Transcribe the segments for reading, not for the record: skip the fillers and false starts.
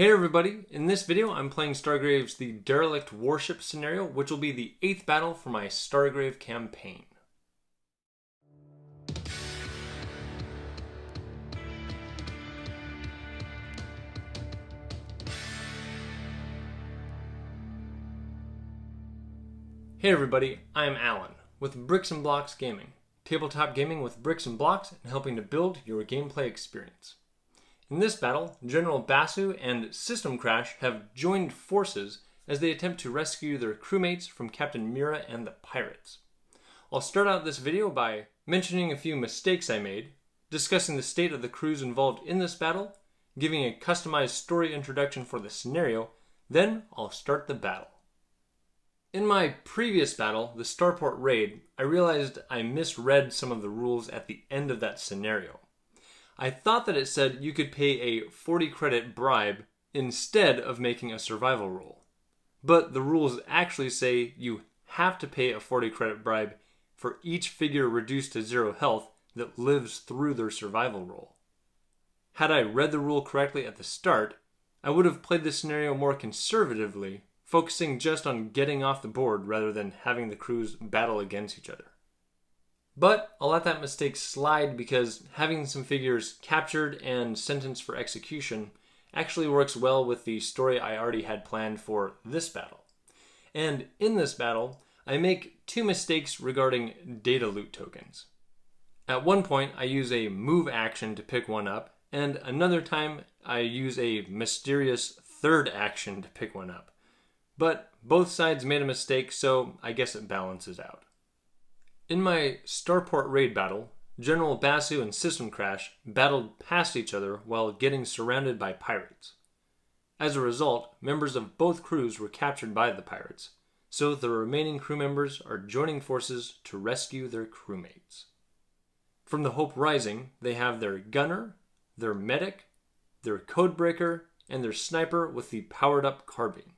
Hey everybody, in this video I'm playing Stargrave's the Derelict Warship scenario, which will be the 8th battle for my Stargrave campaign. Hey everybody, I'm Alan, with Bricks and Blocks Gaming, tabletop gaming with bricks and blocks and helping to build your gameplay experience. In this battle, General Basu and System Crash have joined forces as they attempt to rescue their crewmates from Captain Mira and the pirates. I'll start out this video by mentioning a few mistakes I made, discussing the state of the crews involved in this battle, giving a customized story introduction for the scenario, then I'll start the battle. In my previous battle, the Starport Raid, I realized I misread some of the rules at the end of that scenario. I thought that it said you could pay a 40 credit bribe instead of making a survival roll. But the rules actually say you have to pay a 40 credit bribe for each figure reduced to 0 health that lives through their survival roll. Had I read the rule correctly at the start, I would have played the scenario more conservatively, focusing just on getting off the board rather than having the crews battle against each other. But I'll let that mistake slide because having some figures captured and sentenced for execution actually works well with the story I already had planned for this battle. And in this battle, I make two mistakes regarding data loot tokens. At one point, I use a move action to pick one up, and another time I use a mysterious third action to pick one up. But both sides made a mistake, so I guess it balances out. In my Starport Raid battle, General Basu and System Crash battled past each other while getting surrounded by pirates. As a result, members of both crews were captured by the pirates, so the remaining crew members are joining forces to rescue their crewmates. From the Hope Rising, they have their gunner, their medic, their Codebreaker, and their sniper with the powered-up Carbine.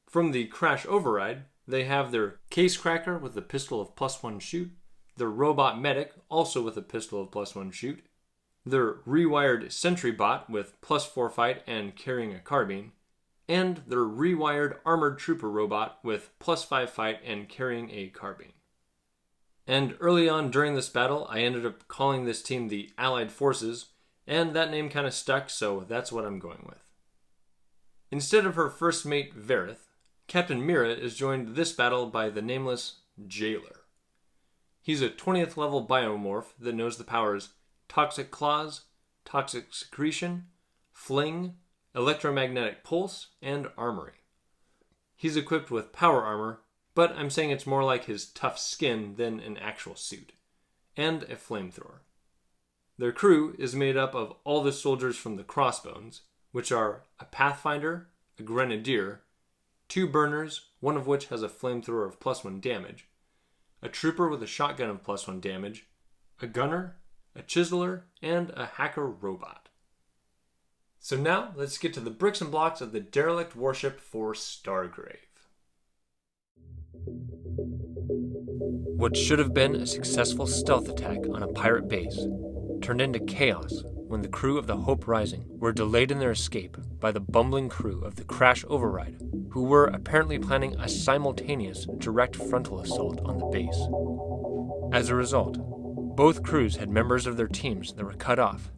From the Crash Override, they have their Casecracker with a pistol of +1 shoot, their robot medic also with a pistol of +1 shoot, their rewired Sentry bot with +4 fight and carrying a carbine, and their rewired Armoured Trooper robot with +5 fight and carrying a carbine. And early on during this battle, I ended up calling this team the Allied Forces, and that name kind of stuck, so that's what I'm going with. Instead of her first mate Verith, Captain Mira is joined this battle by the nameless Jailer. He's a 20th level biomorph that knows the powers Toxic Claws, Toxic Secretion, Fling, Electromagnetic Pulse, and Armoury. He's equipped with power armor, but I'm saying it's more like his tough skin than an actual suit, and a flamethrower. Their crew is made up of all the soldiers from the CROSSBONES, which are a Pathfinder, a Grenadier, 2 burners, one of which has a flamethrower of +1 damage, a trooper with a shotgun of +1 damage, a gunner, a chiseler, and a hacker robot. So now, let's get to the bricks and blocks of the Derelict Warship for Stargrave. What should have been a successful stealth attack on a pirate base turned into chaos when the crew of the Hope Rising were delayed in their escape by the bumbling crew of the Crash Override, who were apparently planning a simultaneous direct frontal assault on the base. As a result, both crews had members of their teams that were cut off,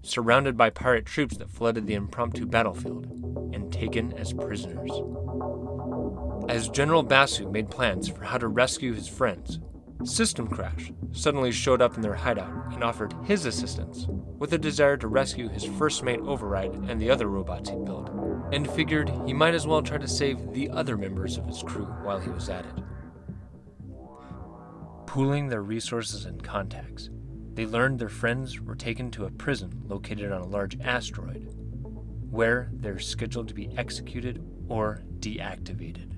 surrounded by pirate troops that flooded the impromptu battlefield, and taken as prisoners. As General Basu made plans for how to rescue his friends, System Crash suddenly showed up in their hideout and offered his assistance with a desire to rescue his first mate Override and the other robots he'd built, and figured he might as well try to save the other members of his crew while he was at it. Pooling their resources and contacts, they learned their friends were taken to a prison located on a large asteroid, where they're scheduled to be executed or deactivated.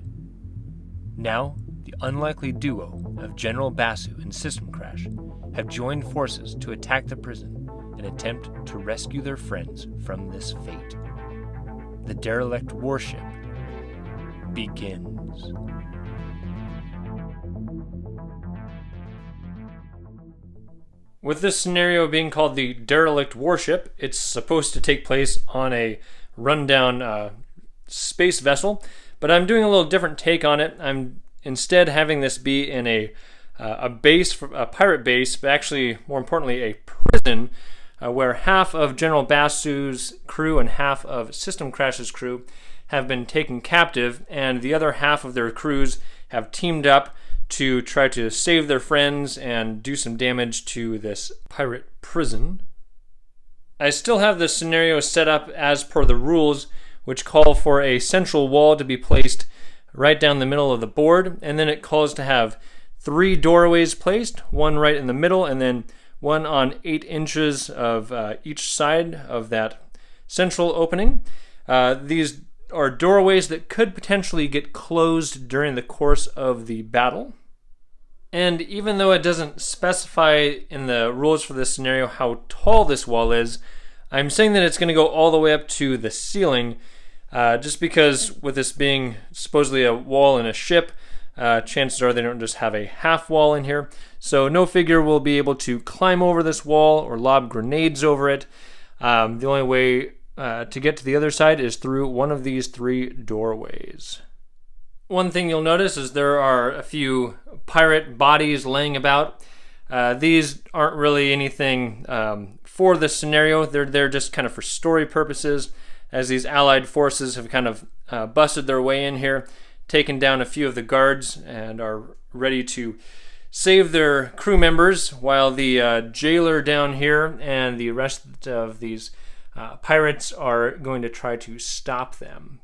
Now, the unlikely duo of General Basu and System Crash have joined forces to attack the prison and attempt to rescue their friends from this fate. The Derelict Warship begins. With this scenario being called the Derelict Warship, it's supposed to take place on a rundown space vessel, but I'm doing a little different take on it. I'm instead having this be in a base, a pirate base, but actually more importantly a prison, where half of General Basu's crew and half of System Crash's crew have been taken captive, and the other half of their crews have teamed up to try to save their friends and do some damage to this pirate prison. I still have the scenario set up as per the rules, which call for a central wall to be placed right down the middle of the board, and then it calls to have 3 doorways placed, one right in the middle, and then one on 8 inches of each side of that central opening. These are doorways that could potentially get closed during the course of the battle. And even though it doesn't specify in the rules for this scenario how tall this wall is, I'm saying that it's going to go all the way up to the ceiling, just because with this being supposedly a wall in a ship, chances are they don't just have a half wall in here. So no figure will be able to climb over this wall or lob grenades over it. The only way to get to the other side is through one of these 3 doorways. One thing you'll notice is there are a few pirate bodies laying about. These aren't really anything for this scenario. They're there just kind of for story purposes, as these allied forces have kind of busted their way in here, taken down a few of the guards, and are ready to save their crew members, while the jailer down here and the rest of these pirates are going to try to stop them.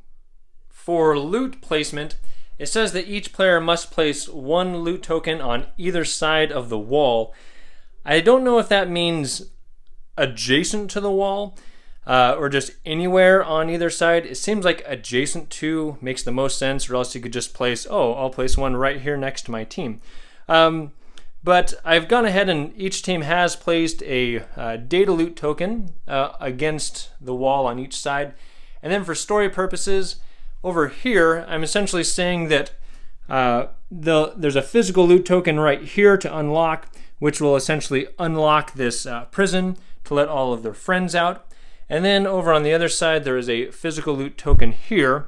For loot placement, it says that each player must place 1 loot token on either side of the wall. I don't know if that means adjacent to the wall or just anywhere on either side. It seems like adjacent to makes the most sense, or else you could just place, I'll place one right here next to my team. But I've gone ahead and each team has placed a data loot token against the wall on each side. And then for story purposes, over here, I'm essentially saying that there's a physical loot token right here to unlock, which will essentially unlock this prison to let all of their friends out. And then over on the other side, there is a physical loot token here.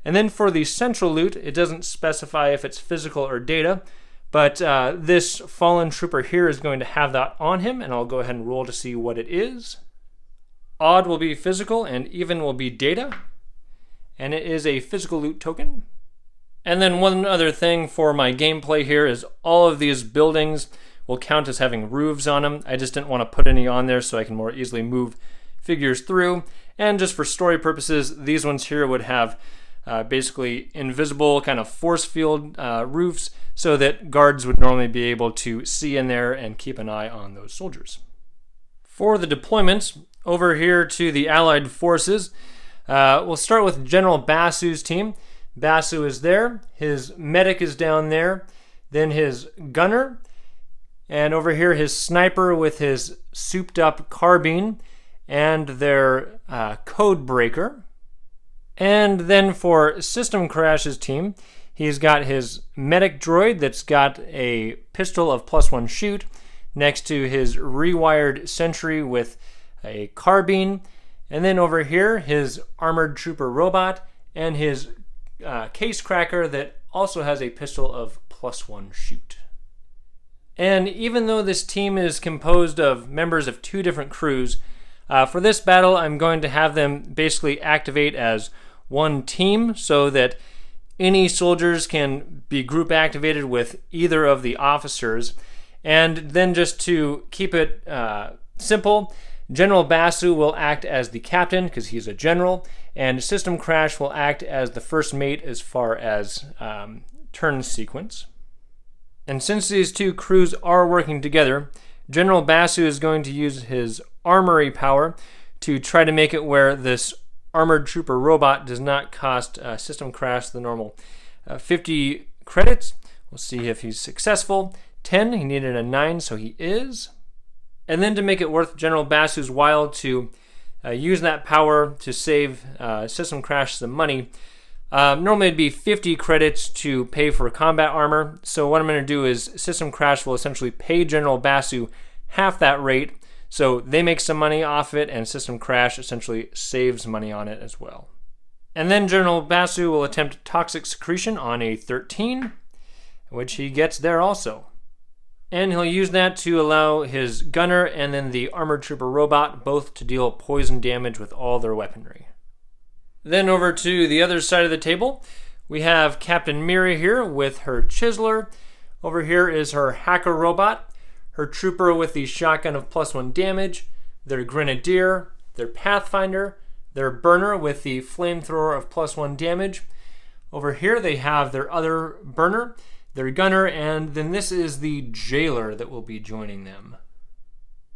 And then for the central loot, it doesn't specify if it's physical or data, but this fallen trooper here is going to have that on him, and I'll go ahead and roll to see what it is. Odd will be physical, and even will be data. And it is a physical loot token. And then one other thing for my gameplay here is all of these buildings will count as having roofs on them. I just didn't want to put any on there so I can more easily move figures through. And just for story purposes, these ones here would have basically invisible kind of force field roofs, so that guards would normally be able to see in there and keep an eye on those soldiers. For the deployments, over here to the Allied forces, we'll start with General Basu's team. Basu is there, his medic is down there, then his gunner, and over here his sniper with his souped up carbine, and their Codebreaker. And then for System Crash's team, he's got his medic droid that's got a pistol of +1 shoot, next to his rewired Sentry with a carbine. And then over here, his Armoured Trooper robot and his Casecracker that also has a pistol of +1 shoot. And even though this team is composed of members of 2 different crews, for this battle I'm going to have them basically activate as one team, so that any soldiers can be group activated with either of the officers. And then just to keep it simple, General Basu will act as the captain because he's a general, and System Crash will act as the first mate as far as turn sequence. And since these 2 crews are working together, General Basu is going to use his Armoury power to try to make it where this Armored Trooper robot does not cost System Crash the normal 50 credits. We'll see if he's successful. 10, he needed a 9, so he is. And then to make it worth General Basu's while to use that power to save System Crash some money, normally it'd be 50 credits to pay for combat armor. So what I'm going to do is System Crash will essentially pay General Basu half that rate, So they make some money off it, and System Crash essentially saves money on it as well. And then General Basu will attempt Toxic Secretion on a 13, which he gets there also. And he'll use that to allow his gunner and then the Armoured Trooper robot both to deal poison damage with all their weaponry. Then over to the other side of the table, we have Captain Mira here with her Chiseler. Over here is her Hacker robot, her Trooper with the shotgun of +1 damage, their Grenadier, their Pathfinder, their Burner with the Flamethrower of +1 damage. Over here they have their other Burner, their Gunner, and then this is the Jailer that will be joining them.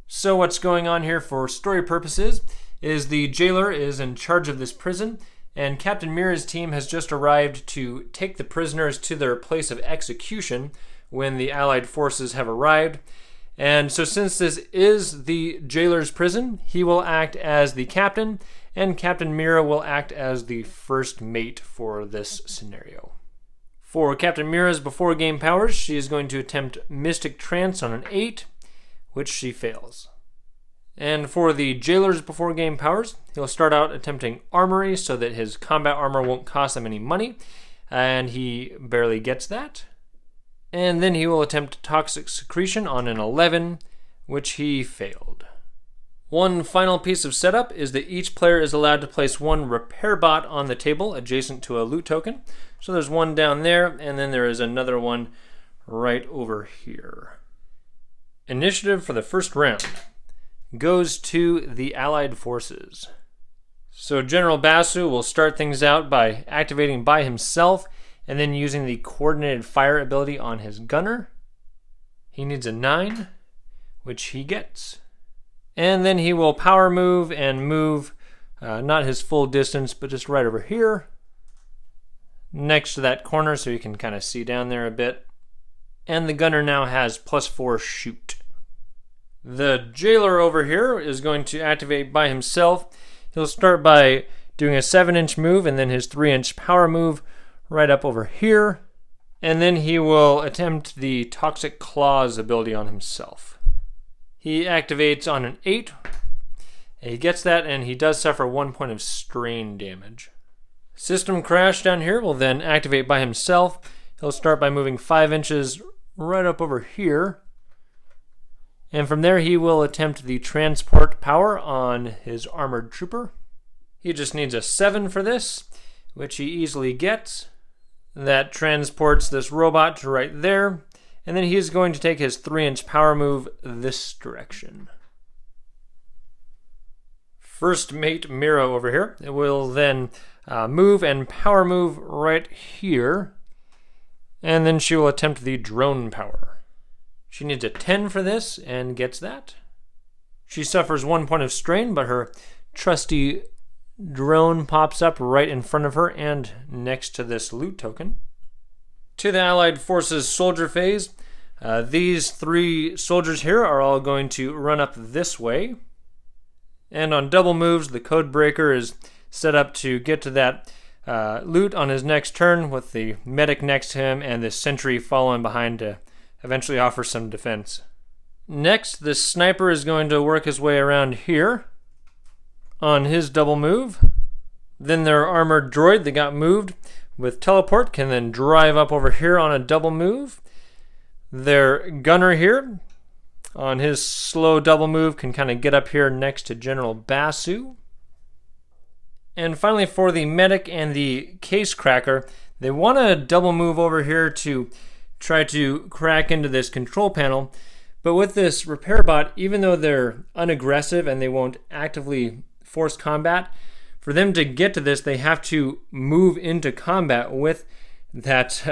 So what's going on here for story purposes is the Jailer is in charge of this prison, and Captain Mira's team has just arrived to take the prisoners to their place of execution when the Allied forces have arrived. And so since this is the Jailer's prison, he will act as the captain, and Captain Mira will act as the first mate for this scenario. For Captain Mira's before game powers, she is going to attempt Mystic Trance on an 8, which she fails. And for the Jailer's before game powers, he'll start out attempting Armoury so that his combat armor won't cost him any money, and he barely gets that. And then he will attempt Toxic Secretion on an 11, which he failed. One final piece of setup is that each player is allowed to place one repair bot on the table adjacent to a loot token. So there's one down there, and then there is another one right over here. Initiative for the first round goes to the Allied forces. So General Basu will start things out by activating by himself and then using the coordinated fire ability on his gunner. He needs a 9, which he gets. And then he will power move and move, not his full distance, but just right over here, next to that corner so you can kind of see down there a bit. And the gunner now has +4 shoot. The Jailer over here is going to activate by himself. He'll start by doing a 7-inch move and then his 3-inch power move right up over here. And then he will attempt the Toxic Claws ability on himself. He activates on an 8. He gets that, and he does suffer 1 point of strain damage. System Crash down here will then activate by himself. He'll start by moving 5 inches right up over here. And from there he will attempt the Transport Power on his Armored Trooper. He just needs a 7 for this, which he easily gets. That transports this robot to right there. And then he is going to take his 3-inch power move this direction. First mate Mira over here will then move and power move right here. And then she will attempt the drone power. She needs a 10 for this and gets that. She suffers 1 point of strain, but her trusty drone pops up right in front of her and next to this loot token. To the Allied Forces soldier phase, these 3 soldiers here are all going to run up this way. And on double moves, the Codebreaker is set up to get to that loot on his next turn with the medic next to him and the Sentry following behind to eventually offer some defense. Next, the Sniper is going to work his way around here on his double move. Then their armored droid that got moved with teleport can then drive up over here on a double move. Their gunner here on his slow double move can kind of get up here next to General Basu. And finally for the medic and the Casecracker, they want to double move over here to try to crack into this control panel. But with this repair bot, even though they're unaggressive and they won't actively force combat, for them to get to this, they have to move into combat with that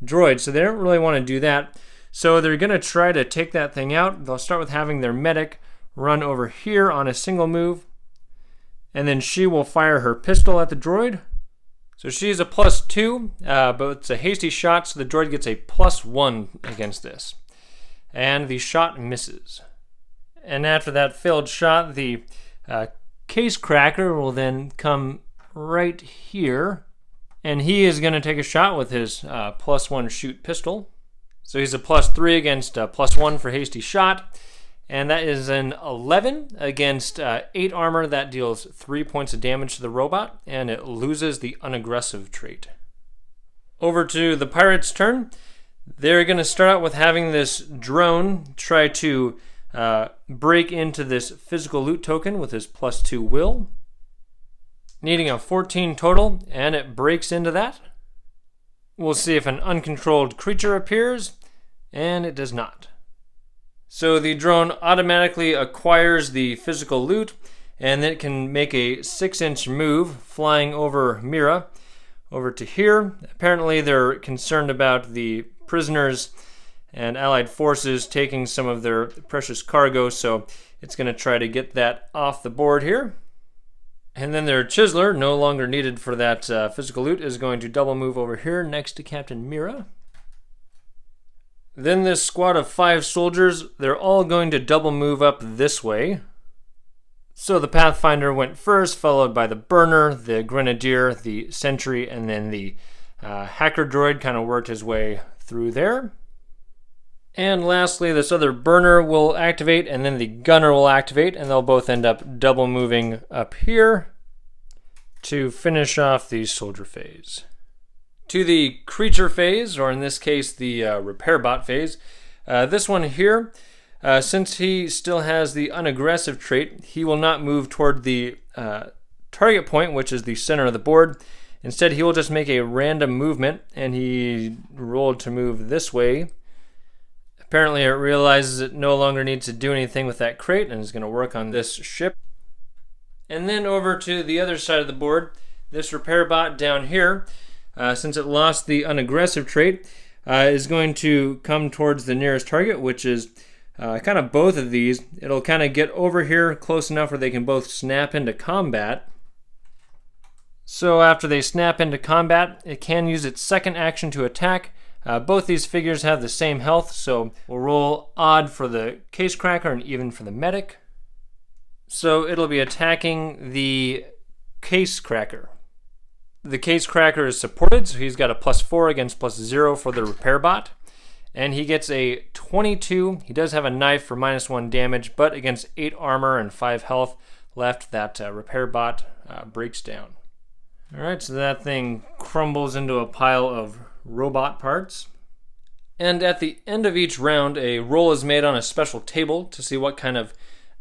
droid. So they don't really want to do that. So they're going to try to take that thing out. They'll start with having their medic run over here on a single move. And then she will fire her pistol at the droid. So she's a +2, but it's a hasty shot, so the droid gets a +1 against this. And the shot misses. And after that failed shot, the Casecracker will then come right here, and he is going to take a shot with his +1 shoot pistol. So he's a +3 against a +1 for hasty shot, and that is an 11 against 8 armor. That deals 3 points of damage to the robot, and it loses the unaggressive trait. Over to the pirate's turn. They're going to start out with having this drone try to break into this physical loot token with his +2 will. Needing a 14 total, and it breaks into that. We'll see if an uncontrolled creature appears, and it does not. So the drone automatically acquires the physical loot, and then it can make a 6-inch move flying over Mira over to here. Apparently they're concerned about the prisoners and allied forces taking some of their precious cargo, so it's going to try to get that off the board here. And then their chiseler, no longer needed for that physical loot, is going to double move over here next to Captain Mira. Then this squad of 5 soldiers, they're all going to double move up this way. So the Pathfinder went first, followed by the Burner, the Grenadier, the Sentry, and then the Hacker Droid kind of worked his way through there. And lastly, this other Burner will activate, and then the Gunner will activate, and they'll both end up double moving up here to finish off the soldier phase. To the creature phase, or in this case the repair bot phase, this one here, since he still has the unaggressive trait, he will not move toward the target point, which is the center of the board. Instead, he will just make a random movement, and he rolled to move this way. Apparently, it realizes it no longer needs to do anything with that crate and is going to work on this ship. And then over to the other side of the board, this repair bot down here, since it lost the unaggressive trait, is going to come towards the nearest target, which is kind of both of these. It'll kind of get over here close enough where they can both snap into combat. So after they snap into combat, it can use its second action to attack. Both these figures have the same health, so we'll roll odd for the Casecracker and even for the medic. So it'll be attacking the Casecracker. The Casecracker is supported, so he's got a +4 against +0 for the repair bot. And he gets a 22. He does have a knife for -1 damage, but against 8 armor and 5 health left, that repair bot breaks down. Alright, so that thing crumbles into a pile of robot parts. And at the end of each round, a roll is made on a special table to see what kind of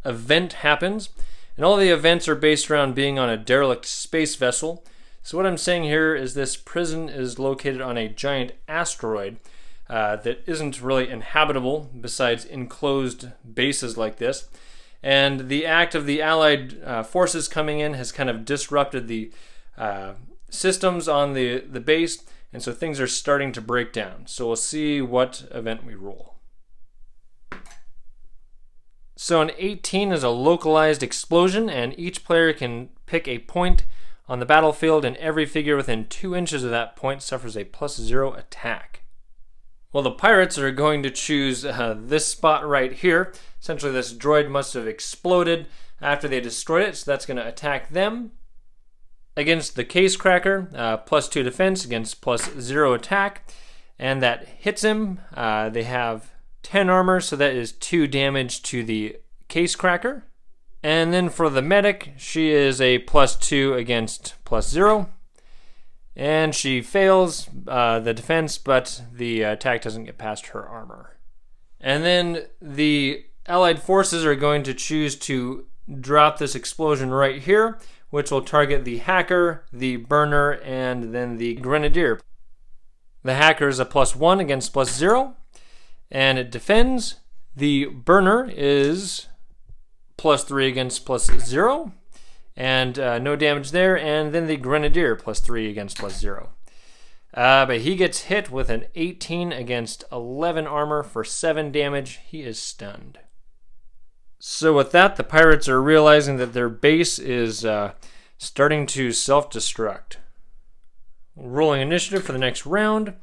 event happens. And all the events are based around being on a derelict space vessel. So what I'm saying here is this prison is located on a giant asteroid that isn't really inhabitable besides enclosed bases like this. And the act of the Allied forces coming in has kind of disrupted the systems on the base, and so things are starting to break down. So we'll see what event we roll. So an 18 is a localized explosion, and each player can pick a point on the battlefield, and every figure within 2 inches of that point suffers a +0 attack. Well, the pirates are going to choose this spot right here. Essentially, this droid must have exploded after they destroyed it, so that's going to attack them. Against the Casecracker, +2 defense against +0 attack, and that hits him. They have 10 armor, so that is 2 damage to the Casecracker. And then for the medic, she is a +2 against +0. And she fails the defense, but the attack doesn't get past her armor. And then the Allied forces are going to choose to drop this explosion right here, which will target the Hacker, the Burner, and then the Grenadier. The Hacker is a +1 against +0, and it defends. The Burner is +3 against +0, and no damage there. And then the Grenadier +3 against +0. But he gets hit with an 18 against 11 armor for 7 damage. He is stunned. So with that, the pirates are realizing that their base is starting to self-destruct. Rolling initiative for the next round.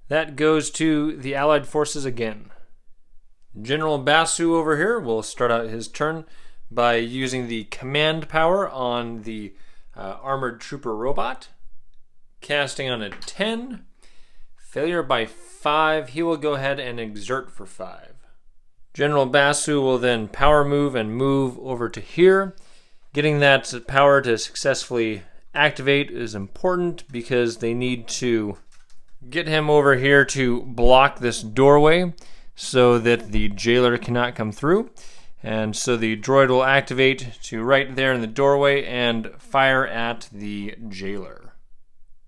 That goes to the Allied forces again. General Basu over here will start out his turn by using the command power on the Armoured Trooper robot. Casting on a 10. Failure by 5. He will go ahead and exert for 5. General Basu will then power move and move over to here. Getting that power to successfully activate is important because they need to get him over here to block this doorway so that the jailer cannot come through. And so the droid will activate to right there in the doorway and fire at the jailer.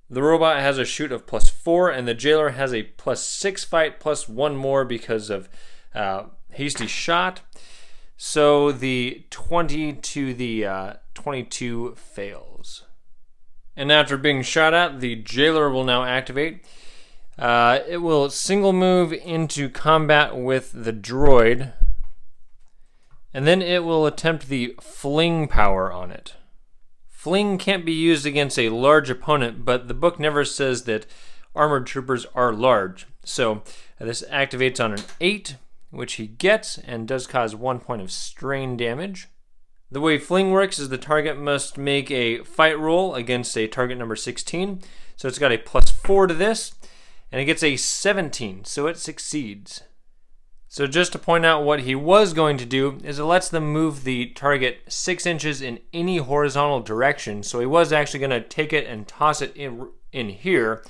The robot has a shoot of +4 and the jailer has a +6 fight plus 1 more because of hasty shot. So the 20 to the 22 fails. And after being shot at, the jailer will now activate. It will single move into combat with the droid. And then it will attempt the fling power on it. Fling can't be used against a large opponent, but the book never says that armored troopers are large. So this activates on an 8, which he gets and does cause 1 point of strain damage. The way fling works is the target must make a fight roll against a target number 16. So it's got a +4 to this, and it gets a 17, so it succeeds. So just to point out what he was going to do is it lets them move the target 6 inches in any horizontal direction. So he was actually going to take it and toss it in here,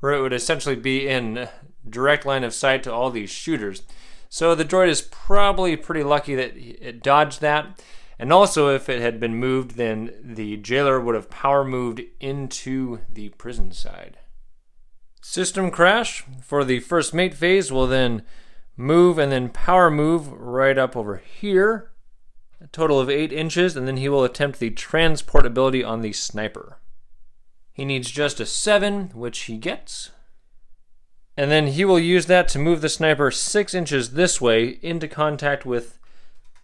where it would essentially be in direct line of sight to all these shooters. So the droid is probably pretty lucky that it dodged that. And also if it had been moved, then the jailer would have power moved into the prison side. System Crash for the first mate phase will then move and then power move right up over here, a total of 8 inches, and then he will attempt the transport ability on the sniper. He needs just a 7, which he gets. And then he will use that to move the sniper 6 inches this way into contact with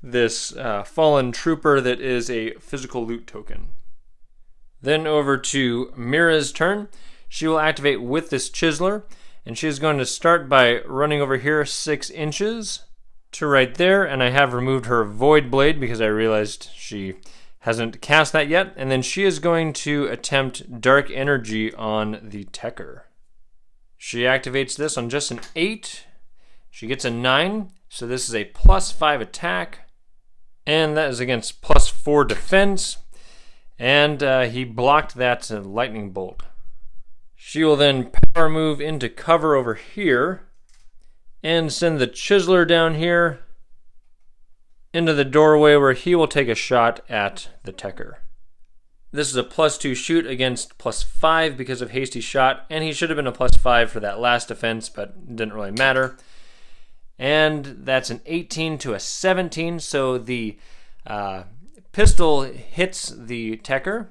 this fallen trooper that is a physical loot token. Then over to Mira's turn. She will activate with this chiseler, and she is going to start by running over here 6 inches to right there, and I have removed her Void Blade because I realized she hasn't cast that yet, and then she is going to attempt Dark Energy on the Tekker. She activates this on just an 8. She gets a 9, so this is a +5 attack, and that is against +4 defense, and he blocked that lightning bolt. She will then power move into cover over here and send the chiseler down here into the doorway where he will take a shot at the Tekker. This is a +2 shoot against +5 because of hasty shot, and he should have been a +5 for that last defense, but it didn't really matter. And that's an 18 to a 17, so the pistol hits the Tekker.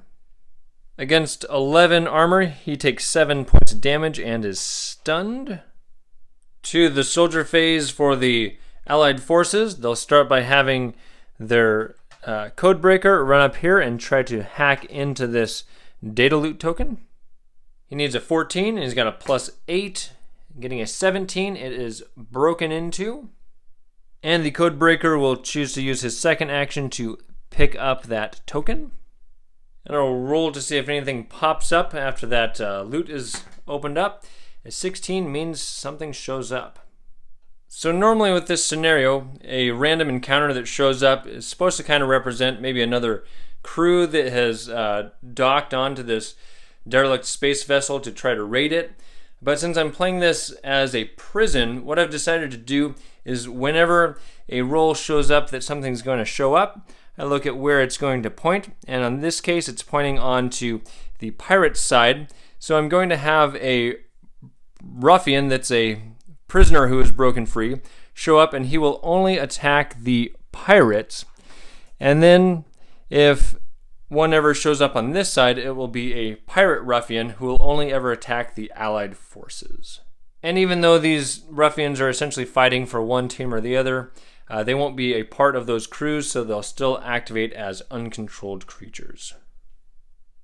Against 11 armor, he takes 7 points of damage and is stunned. To the soldier phase for the allied forces, they'll start by having their Codebreaker run up here and try to hack into this data loot token. He needs a 14, and he's got a +8, getting a 17. It is broken into. And the Codebreaker will choose to use his second action to pick up that token. And I'll roll to see if anything pops up after that loot is opened up. A 16 means something shows up. So normally with this scenario, a random encounter that shows up is supposed to kind of represent maybe another crew that has docked onto this derelict space vessel to try to raid it. But since I'm playing this as a prison, what I've decided to do is whenever a roll shows up that something's going to show up, I look at where it's going to point, and in this case it's pointing onto the pirate side. So I'm going to have a ruffian that's a prisoner who is broken free show up, and he will only attack the pirates. And then if one ever shows up on this side, it will be a pirate ruffian who will only ever attack the allied forces. And even though these ruffians are essentially fighting for one team or the other, they won't be a part of those crews, so they'll still activate as uncontrolled creatures.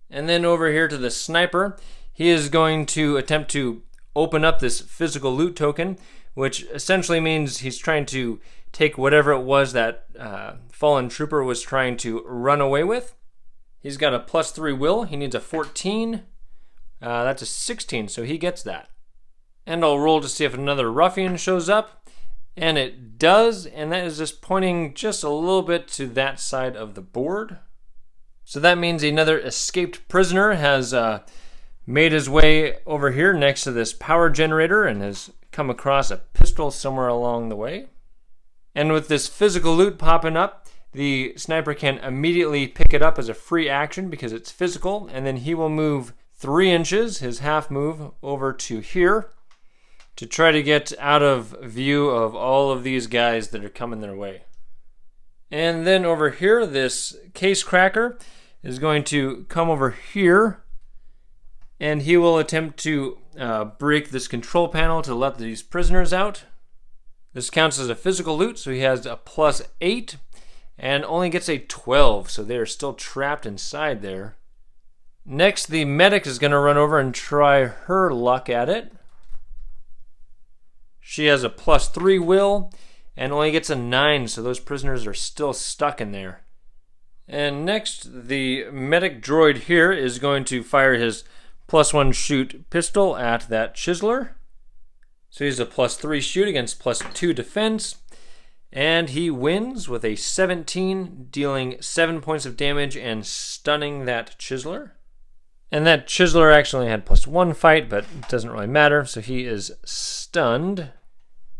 And then over here to the sniper, he is going to attempt to open up this physical loot token, which essentially means he's trying to take whatever it was that fallen trooper was trying to run away with. He's got a +3 will. He needs a 14. That's a 16, so he gets that. And I'll roll to see if another ruffian shows up. And it does, and that is just pointing just a little bit to that side of the board. So that means another escaped prisoner has made his way over here next to this power generator and has come across a pistol somewhere along the way. And with this physical loot popping up, the sniper can immediately pick it up as a free action because it's physical, and then he will move 3 inches, his half move, over to here to try to get out of view of all of these guys that are coming their way. And then over here, this Casecracker is going to come over here, and he will attempt to break this control panel to let these prisoners out. This counts as a physical loot, so he has a +8 and only gets a 12, so they are still trapped inside there. Next, the medic is going to run over and try her luck at it. She has a +3 will and only gets a 9, so those prisoners are still stuck in there. And next, the medic droid here is going to fire his +1 shoot pistol at that chiseler. So he's a +3 shoot against +2 defense. And he wins with a 17, dealing 7 points of damage and stunning that chiseler. And that chiseler actually had +1 fight, but it doesn't really matter, so he is stunned.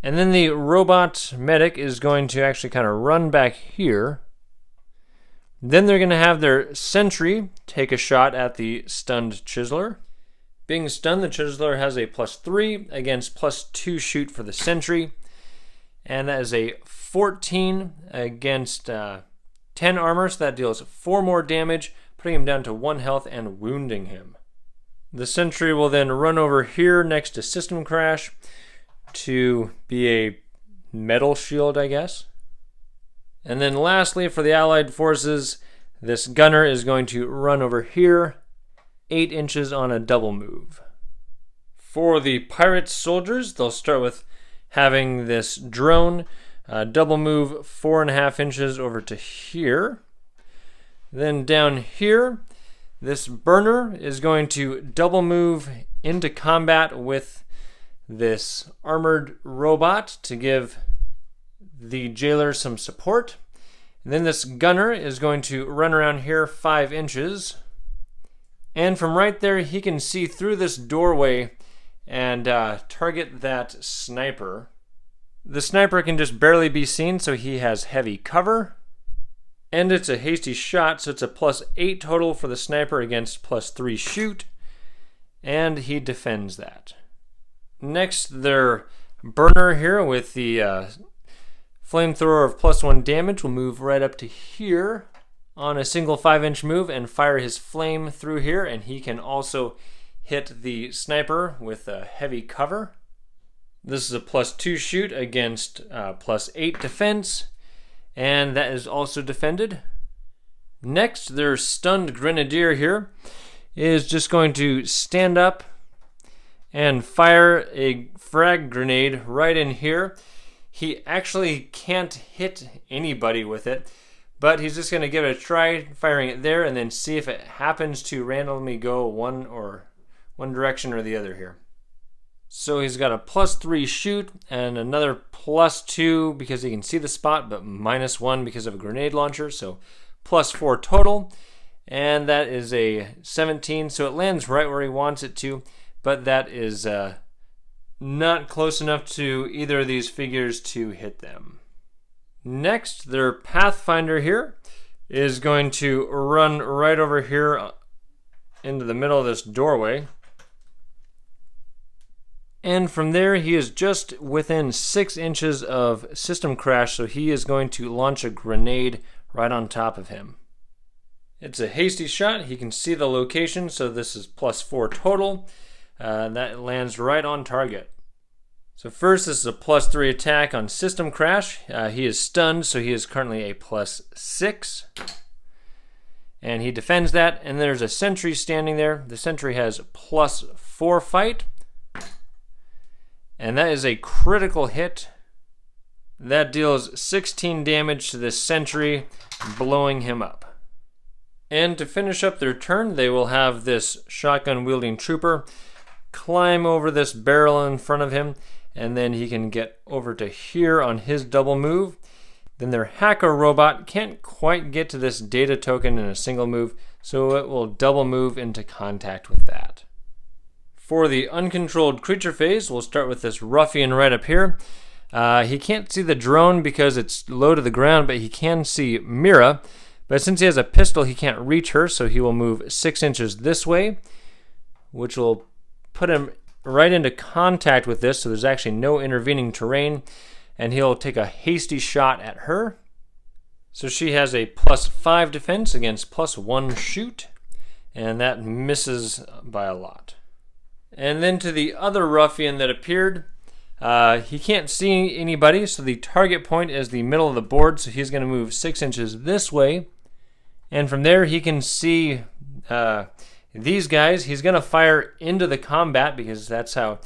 And then the robot medic is going to actually kind of run back here. Then they're going to have their sentry take a shot at the stunned chiseler. Being stunned, the chiseler has a +3 against +2 shoot for the sentry. And that is a 14 against 10 armor, so that deals 4 more damage, putting him down to 1 health and wounding him. The sentry will then run over here next to System Crash to be a metal shield, I guess. And then lastly, for the allied forces, this gunner is going to run over here, 8 inches on a double move. For the pirate soldiers, they'll start with having this drone double move 4.5 inches over to here. Then down here, this burner is going to double move into combat with this armored robot to give the jailer some support. And then this gunner is going to run around here 5 inches. And from right there, he can see through this doorway and target that sniper. The sniper can just barely be seen, so he has heavy cover. And it's a hasty shot, so it's a +8 total for the sniper against +3 shoot. And he defends that. Next, their burner here with the flamethrower of +1 damage will move right up to here on a single 5-inch move and fire his flame through here, and he can also hit the sniper with a heavy cover. This is a +2 shoot against +8 defense, and that is also defended. Next, their stunned grenadier here is just going to stand up and fire a frag grenade right in here. He actually can't hit anybody with it, but he's just going to give it a try firing it there and then see if it happens to randomly go one direction or the other here. So he's got a +3 shoot and another +2 because he can see the spot, but -1 because of a grenade launcher, so +4 total. And that is a 17, so it lands right where he wants it to, but that is not close enough to either of these figures to hit them. Next, their Pathfinder here is going to run right over here into the middle of this doorway. And from there, he is just within 6 inches of System Crash, so he is going to launch a grenade right on top of him. It's a hasty shot. He can see the location, so this is +4 total. That lands right on target. So first, this is a +3 attack on System Crash. He is stunned, so he is currently a +6. And he defends that, and there's a sentry standing there. The sentry has +4 fight. And that is a critical hit. That deals 16 damage to this sentry, blowing him up. And to finish up their turn, they will have this shotgun-wielding trooper climb over this barrel in front of him and then he can get over to here on his double move. Then their hacker robot can't quite get to this data token in a single move, so it will double move into contact with that. For the uncontrolled creature phase, we'll start with this ruffian right up here. He can't see the drone because it's low to the ground, but he can see Mira. But since he has a pistol, he can't reach her, so he will move 6 inches this way, which will put him right into contact with this, so there's actually no intervening terrain, and he'll take a hasty shot at her. So she has a +5 defense against +1 shoot, and that misses by a lot. And then to the other ruffian that appeared, he can't see anybody, so the target point is the middle of the board, so he's going to move 6 inches this way, and from there he can see these guys. He's going to fire into the combat because that's how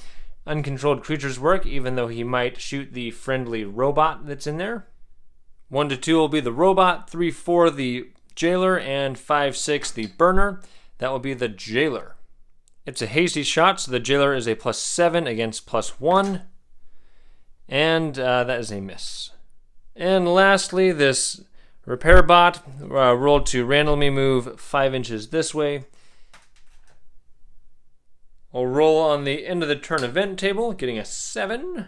uncontrolled creatures work, even though he might shoot the friendly robot that's in there. 1 to 2 will be the robot, 3-4 the jailer, and 5-6 the burner. That will be the jailer. It's a hasty shot, so the jailer is a +7 against +1, and that is a miss. And lastly, this repair bot rolled to randomly move 5 inches this way. We'll roll on the end of the turn event table, getting a 7.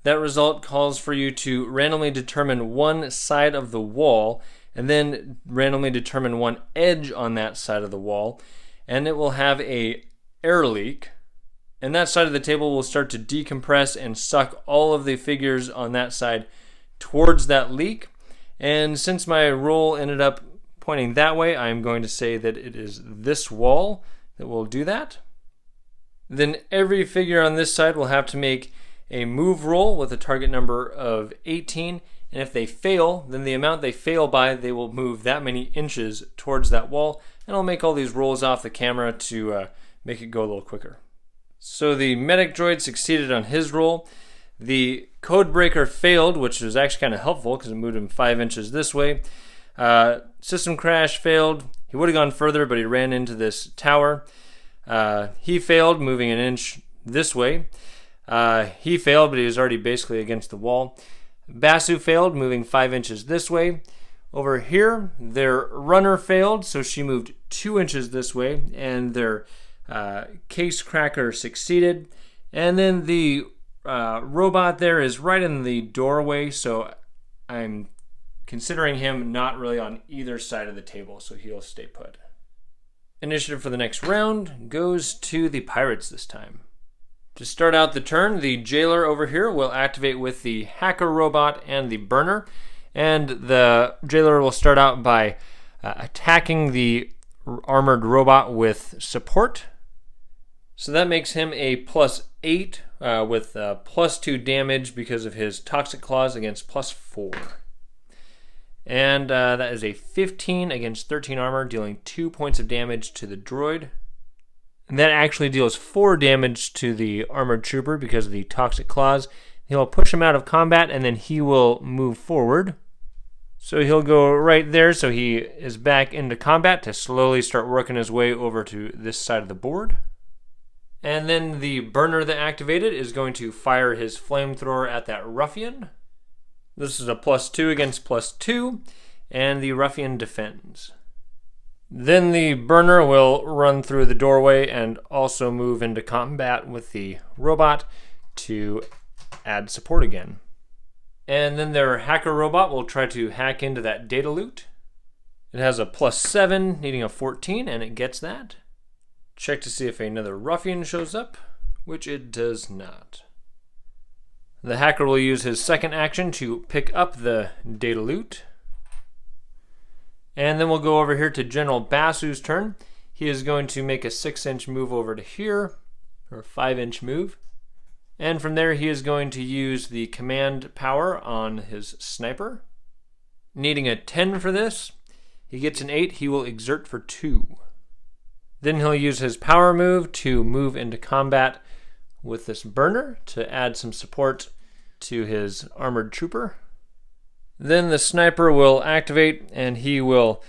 That result calls for you to randomly determine one side of the wall, and then randomly determine one edge on that side of the wall, and it will have a air leak. And that side of the table will start to decompress and suck all of the figures on that side towards that leak. And since my roll ended up pointing that way, I'm going to say that it is this wall that will do that. Then every figure on this side will have to make a move roll with a target number of 18, and if they fail, then the amount they fail by, they will move that many inches towards that wall, and I'll make all these rolls off the camera to make it go a little quicker. So the medic droid succeeded on his roll. The Codebreaker failed, which was actually kind of helpful because it moved him 5 inches this way. System Crash failed. He would have gone further, but he ran into this tower. He failed, moving an inch this way. He failed, but he was already basically against the wall. Basu failed, moving 5 inches this way. Over here, their runner failed, so she moved 2 inches this way, and their Casecracker succeeded. And then the robot there is right in the doorway, so I'm considering him not really on either side of the table, so he'll stay put. Initiative for the next round goes to the pirates this time. To start out the turn, the jailer over here will activate with the hacker robot and the burner, and the jailer will start out by attacking the armored robot with support. So that makes him a +8 with +2 damage because of his toxic claws against +4. And that is a 15 against 13 armor, dealing 2 points of damage to the droid. And that actually deals 4 damage to the Armoured Trooper because of the toxic claws. He'll push him out of combat, and then he will move forward. So he'll go right there, so he is back into combat to slowly start working his way over to this side of the board. And then the burner that activated is going to fire his flamethrower at that ruffian. This is a +2 against +2, and the ruffian defends. Then the burner will run through the doorway and also move into combat with the robot to add support again. And then their hacker robot will try to hack into that data loot. It has a +7, needing a 14, and it gets that. Check to see if another ruffian shows up, which it does not. The hacker will use his second action to pick up the data loot. And then we'll go over here to General Basu's turn. He is going to make a 6-inch move over to here, or a 5-inch move. And from there he is going to use the command power on his sniper. Needing a 10 for this, he gets an 8, he will exert for 2. Then he'll use his power move to move into combat with this burner to add some support to his Armoured Trooper. Then the sniper will activate, and he will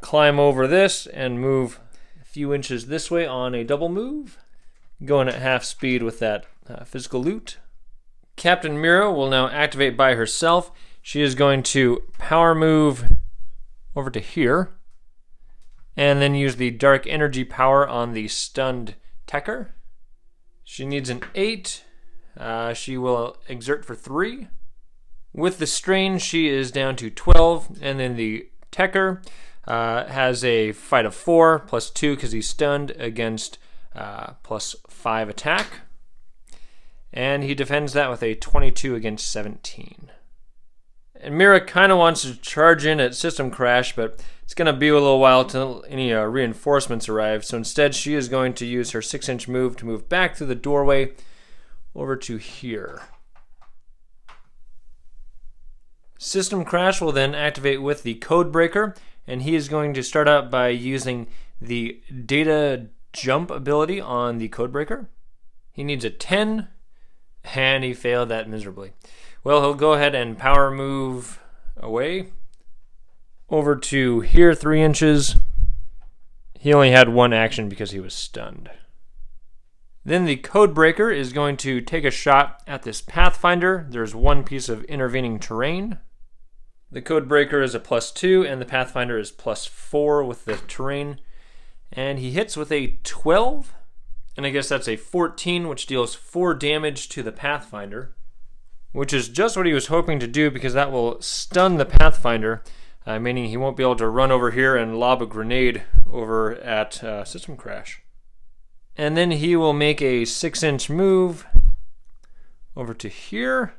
climb over this and move a few inches this way on a double move. going at half speed with that physical loot. Captain Mira will now activate by herself. She is going to power move over to here, and then use the dark energy power on the stunned Tekker. She needs an 8. She will exert for 3. With the strain, she is down to 12, and then the Tekker has a fight of 4, plus 2 because he's stunned, against plus 5 attack. And he defends that with a 22 against 17. And Mira kind of wants to charge in at System Crash, but it's going to be a little while till any reinforcements arrive. So instead, she is going to use her 6-inch move to move back through the doorway over to here. System Crash will then activate with the Codebreaker, and he is going to start out by using the data jump ability on the Codebreaker. He needs a 10, and he failed that miserably. Well, he'll go ahead and power move away over to here 3 inches. He only had 1 action because he was stunned. Then the Codebreaker is going to take a shot at this Pathfinder. There's 1 piece of intervening terrain. The Codebreaker is a plus 2, and the Pathfinder is plus 4 with the terrain. And he hits with a 12, and I guess that's a 14, which deals 4 damage to the Pathfinder, which is just what he was hoping to do, because that will stun the Pathfinder, meaning he won't be able to run over here and lob a grenade over at System Crash. And then he will make a 6-inch move over to here,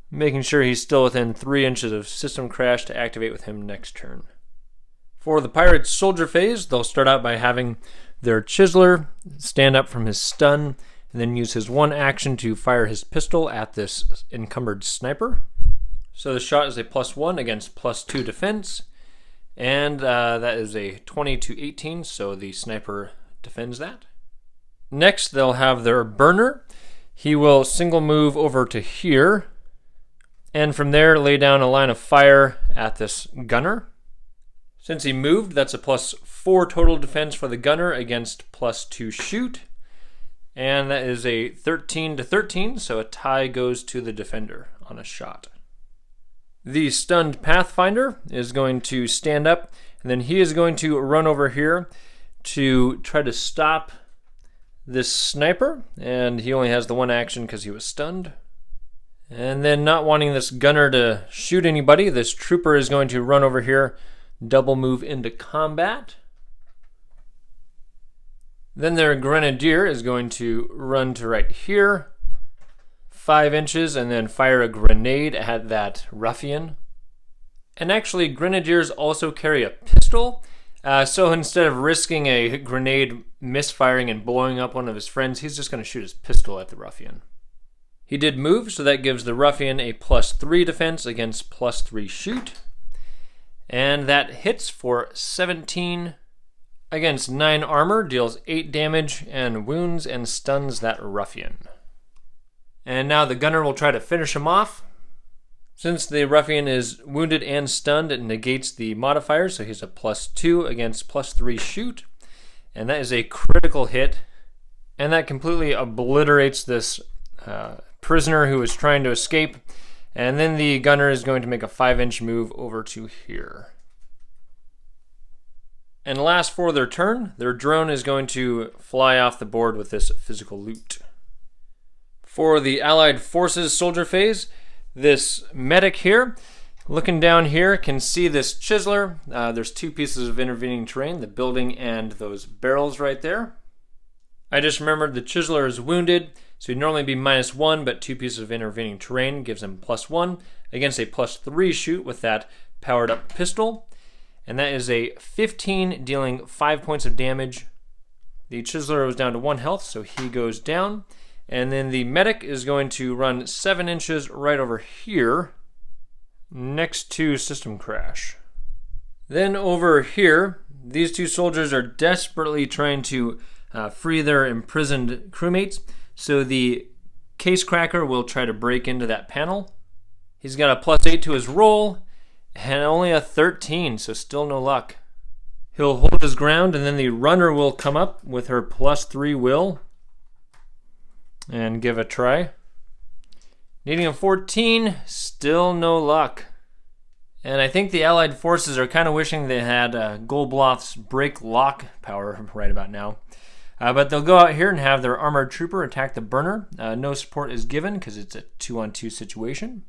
making sure he's still within 3 inches of System Crash to activate with him next turn. For the Pirate's Soldier phase, they'll start out by having their Chiseler stand up from his stun, and then use his 1 action to fire his pistol at this encumbered sniper. So the shot is a plus 1 against plus 2 defense, and that is a 20 to 18, so the sniper defends that. Next, they'll have their Burner. He will single move over to here, and from there lay down a line of fire at this Gunner. Since he moved, that's a plus 4 total defense for the Gunner against plus 2 shoot. And that is a 13 to 13, so a tie goes to the defender on a shot. The stunned Pathfinder is going to stand up, and then he is going to run over here to try to stop this sniper, and he only has the 1 action because he was stunned. And then, not wanting this Gunner to shoot anybody, this Trooper is going to run over here, double move into combat. Then their Grenadier is going to run to right here, 5 inches, and then fire a grenade at that ruffian. And actually, Grenadiers also carry a pistol, so instead of risking a grenade misfiring and blowing up one of his friends, he's just going to shoot his pistol at the ruffian. He did move, so that gives the ruffian a plus 3 defense against plus 3 shoot. And that hits for 17 against 9 armor, deals 8 damage and wounds and stuns that ruffian. And now the Gunner will try to finish him off. Since the ruffian is wounded and stunned, it negates the modifier, so he's a plus 2 against plus 3 shoot. And that is a critical hit. And that completely obliterates this prisoner who is trying to escape. And then the Gunner is going to make a 5-inch move over to here. And last for their turn, their drone is going to fly off the board with this physical loot. For the Allied Forces Soldier phase, this medic here, looking down here, can see this Chiseler. There's 2 pieces of intervening terrain, the building and those barrels right there. I just remembered the Chiseler is wounded, so he'd normally be -1, but 2 pieces of intervening terrain gives him +1 against a +3 shoot with that powered up pistol. And that is a 15, dealing 5 points of damage. The Chiseler was down to 1 health, so he goes down. And then the medic is going to run 7 inches right over here, next to System Crash. Then over here, these 2 soldiers are desperately trying to free their imprisoned crewmates. So the Casecracker will try to break into that panel. He's got a +8 to his roll, and only a 13, so still no luck. He'll hold his ground, and then the Runner will come up with her +3 will. and give a try. Needing a 14, still no luck. And I think the Allied forces are kind of wishing they had Golbloth's break lock power right about now. But they'll go out here and have their Armoured Trooper attack the burner. No support is given because it's a 2-on-2 situation.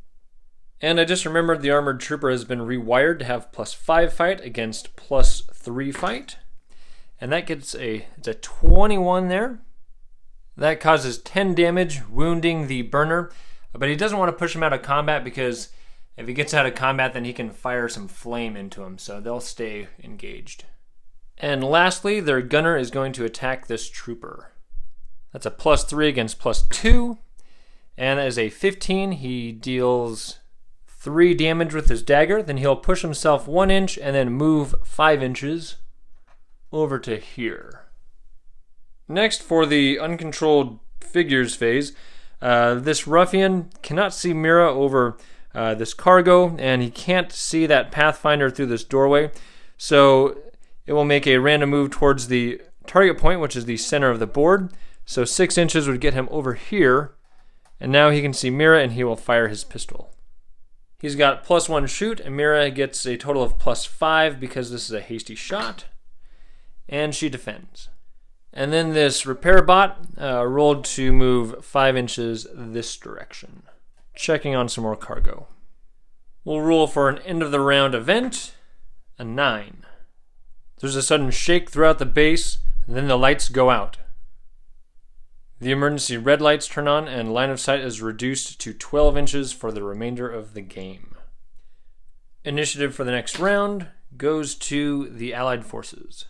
And I just remembered the Armoured Trooper has been rewired to have +5 fight against +3 fight. And that gets it's a 21 there. That causes 10 damage, wounding the burner. But he doesn't want to push him out of combat because if he gets out of combat, then he can fire some flame into him. So they'll stay engaged. And lastly, their gunner is going to attack this trooper. That's a +3 against +2. And as a 15, he deals 3 damage with his dagger. Then he'll push himself 1 inch and then move 5 inches over to here. Next, for the uncontrolled figures phase, this ruffian cannot see Mira over this cargo, and he can't see that Pathfinder through this doorway. So it will make a random move towards the target point, which is the center of the board. So 6 inches would get him over here, and now he can see Mira, and he will fire his pistol. He's got +1 shoot, and Mira gets a total of +5 because this is a hasty shot, and she defends. And then this repair bot rolled to move 5 inches this direction. Checking on some more cargo. We'll roll for an end of the round event, a 9. There's a sudden shake throughout the base, and then the lights go out. The emergency red lights turn on, and line of sight is reduced to 12 inches for the remainder of the game. Initiative for the next round goes to the Allied forces.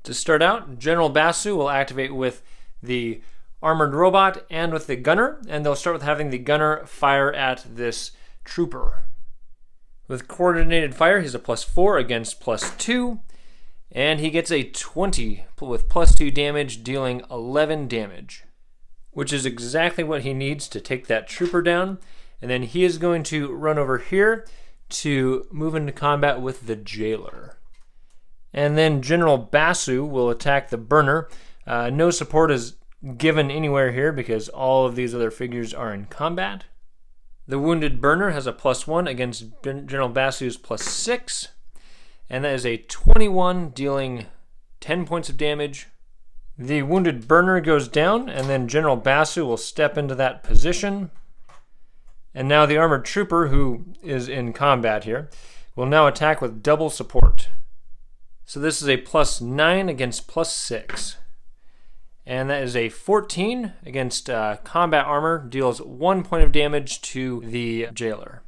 To start out, General Basu will activate with the armored robot and with the gunner, and they'll start with having the gunner fire at this trooper. With coordinated fire, he's a +4 against +2, and he gets a 20 with +2 damage, dealing 11 damage, which is exactly what he needs to take that trooper down. And then he is going to run over here to move into combat with the jailer. And then General Basu will attack the burner. No support is given anywhere here because all of these other figures are in combat. The wounded burner has a +1 against General Basu's +6. And that is a 21, dealing 10 points of damage. The wounded burner goes down, and then General Basu will step into that position. And now the Armored Trooper, who is in combat here, will now attack with double support. So this is a +9 against +6. And that is a 14 against combat armor, deals 1 point of damage to the jailer.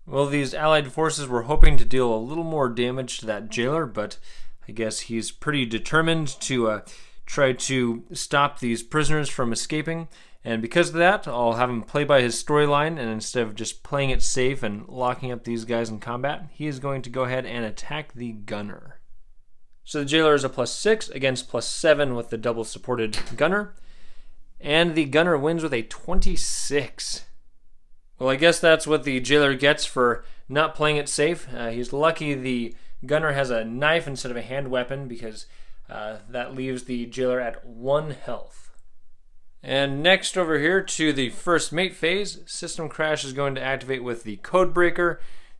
Well, these Allied forces were hoping to deal a little more damage to that jailer, but I guess he's pretty determined to try to stop these prisoners from escaping. And because of that, I'll have him play by his storyline, and instead of just playing it safe and locking up these guys in combat, he is going to go ahead and attack the gunner. So the jailer is a +6 against +7 with the double supported gunner. And the gunner wins with a 26. Well, I guess that's what the jailer gets for not playing it safe. He's lucky the gunner has a knife instead of a hand weapon because that leaves the jailer at 1 health. And next over here to the first mate phase, System Crash is going to activate with the Codebreaker,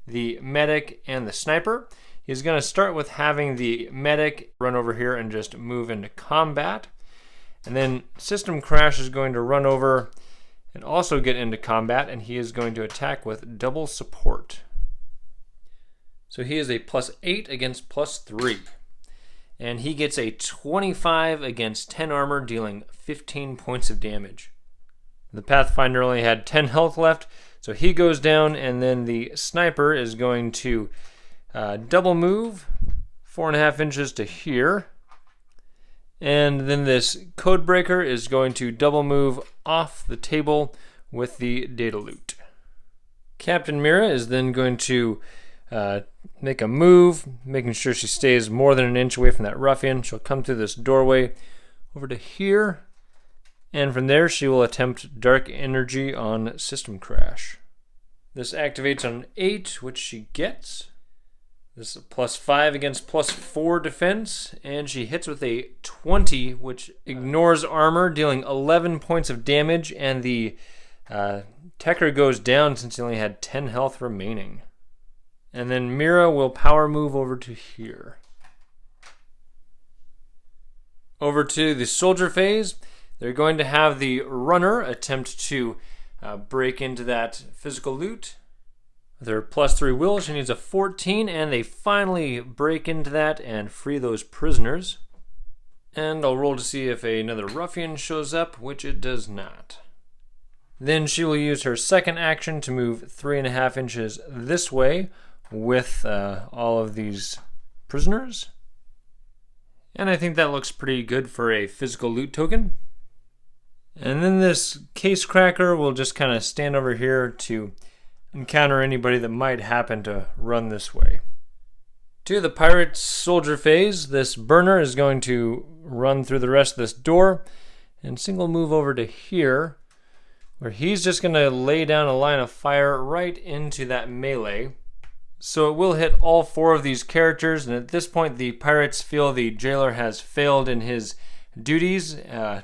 the medic, and the sniper. He's going to start with having the medic run over here and just move into combat. And then System Crash is going to run over and also get into combat, and he is going to attack with double support. So he is a +8 against +3. And he gets a 25 against 10 armor, dealing 15 points of damage. The Pathfinder only had 10 health left, so he goes down, and then the sniper is going to double move 4.5 inches to here. And then this Codebreaker is going to double move off the table with the data loot. Captain Mira is then going to make a move, making sure she stays more than an inch away from that ruffian. She'll come through this doorway over to here, and from there she will attempt Dark Energy on System Crash. This activates on 8, which she gets. This is +5 against +4 defense, and she hits with a 20, which ignores armor, dealing 11 points of damage, and the Tekker goes down since he only had 10 health remaining. And then Mira will power move over to here. Over to the soldier phase, they're going to have the runner attempt to break into that physical loot. Their +3 will, she needs a 14, and they finally break into that and free those prisoners. And I'll roll to see if another ruffian shows up, which it does not. Then she will use her second action to move 3.5 inches this way with all of these prisoners. And I think that looks pretty good for a physical loot token. And then this Casecracker will just kind of stand over here to encounter anybody that might happen to run this way. To the pirate's soldier phase, this burner is going to run through the rest of this door and single move over to here, where he's just going to lay down a line of fire right into that melee. So it will hit all 4 of these characters, and at this point the pirates feel the jailer has failed in his duties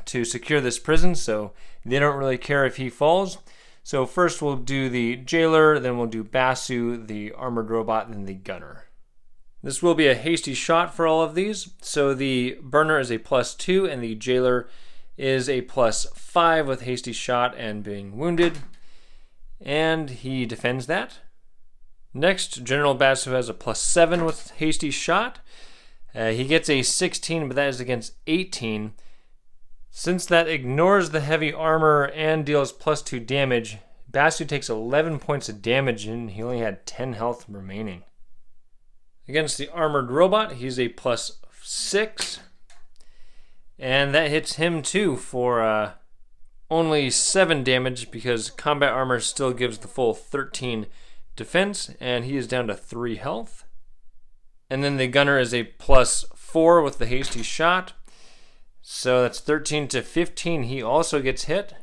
to secure this prison, so they don't really care if he falls. So first we'll do the jailer, then we'll do Basu, the armored robot, and then the gunner. This will be a hasty shot for all of these. So the burner is a +2 and the jailer is a +5 with hasty shot and being wounded. And he defends that. Next, General Basu has a +7 with hasty shot. He gets a 16, but that is against 18. Since that ignores the heavy armor and deals +2 damage, Basu takes 11 points of damage and he only had 10 health remaining. Against the armored robot, he's a +6. And that hits him too for only 7 damage because combat armor still gives the full 13 defense, and he is down to 3 health. And then the gunner is a +4 with the hasty shot. So that's 13 to 15. He also gets hit.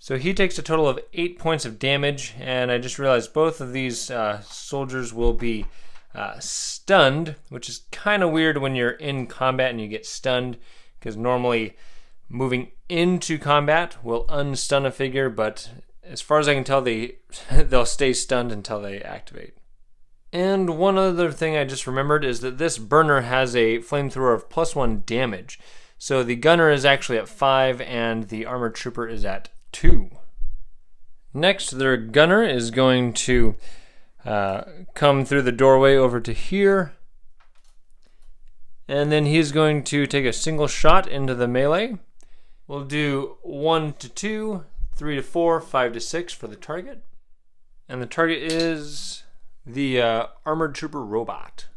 So he takes a total of 8 points of damage, and I just realized both of these soldiers will be stunned, which is kind of weird when you're in combat and you get stunned, because normally moving into combat will unstun a figure, but as far as I can tell, they'll stay stunned until they activate. And one other thing I just remembered is that this burner has a flamethrower of +1 damage. So the gunner is actually at 5 and the armored trooper is at 2. Next, their gunner is going to come through the doorway over to here. And then he's going to take a single shot into the melee. We'll do 1 to 2, 3 to 4, 5 to 6 for the target. And the target is the Armored Trooper robot.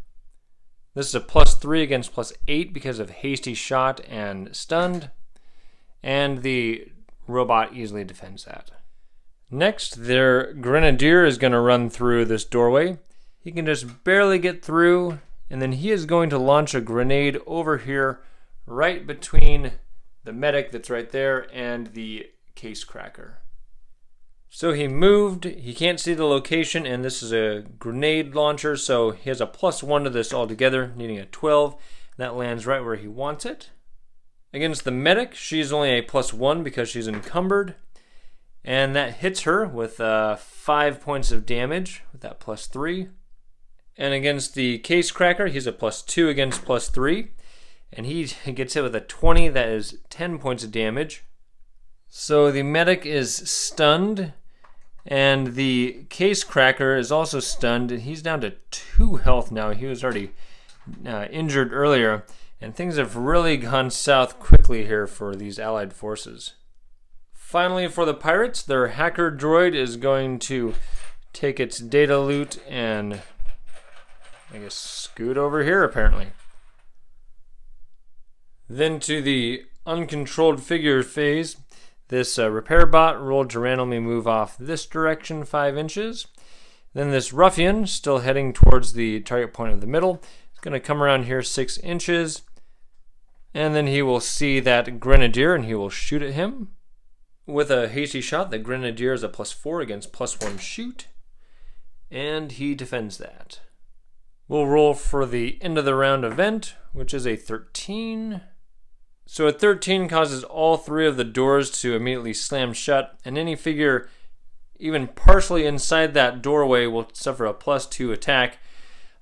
This is a +3 against +8 because of hasty shot and stunned, and the robot easily defends that. Next, their grenadier is going to run through this doorway. He can just barely get through, and then he is going to launch a grenade over here right between the medic that's right there and the Casecracker. So he moved, he can't see the location, and this is a grenade launcher, so he has a +1 to this altogether, needing a 12. That lands right where he wants it. Against the medic, she's only a +1 because she's encumbered, and that hits her with 5 points of damage with that +3. And against the Casecracker, he's a +2 against +3, and he gets hit with a 20, that is 10 points of damage. So the medic is stunned, and the Casecracker is also stunned, and he's down to 2 health now. He was already injured earlier, and things have really gone south quickly here for these allied forces. Finally, for the pirates, their hacker droid is going to take its data loot and, I guess, scoot over here apparently. Then to the uncontrolled figure phase, this repair bot rolled to randomly move off this direction 5 inches. Then this ruffian, still heading towards the target point of the middle, is going to come around here 6 inches. And then he will see that grenadier and he will shoot at him. With a hasty shot, the grenadier is a +4 against +1 shoot. And he defends that. We'll roll for the end of the round event, which is a 13. So a 13 causes all 3 of the doors to immediately slam shut, and any figure even partially inside that doorway will suffer a +2 attack.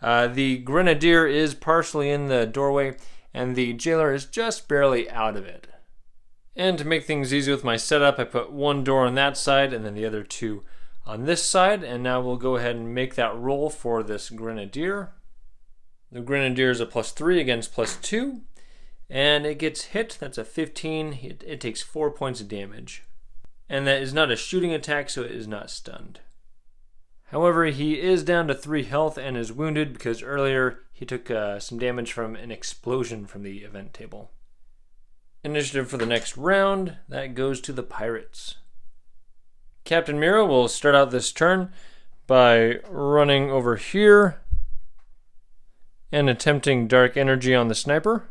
The Grenadier is partially in the doorway, and the Jailer is just barely out of it. And to make things easy with my setup, I put 1 door on that side and then the other 2 on this side. And now we'll go ahead and make that roll for this Grenadier. The Grenadier is a +3 against +2. And it gets hit. That's a 15. It takes 4 points of damage. And that is not a shooting attack, so it is not stunned. However, he is down to 3 health and is wounded because earlier he took some damage from an explosion from the event table. Initiative for the next round, that goes to the Pirates. Captain Mira will start out this turn by running over here and attempting Dark Energy on the Sniper.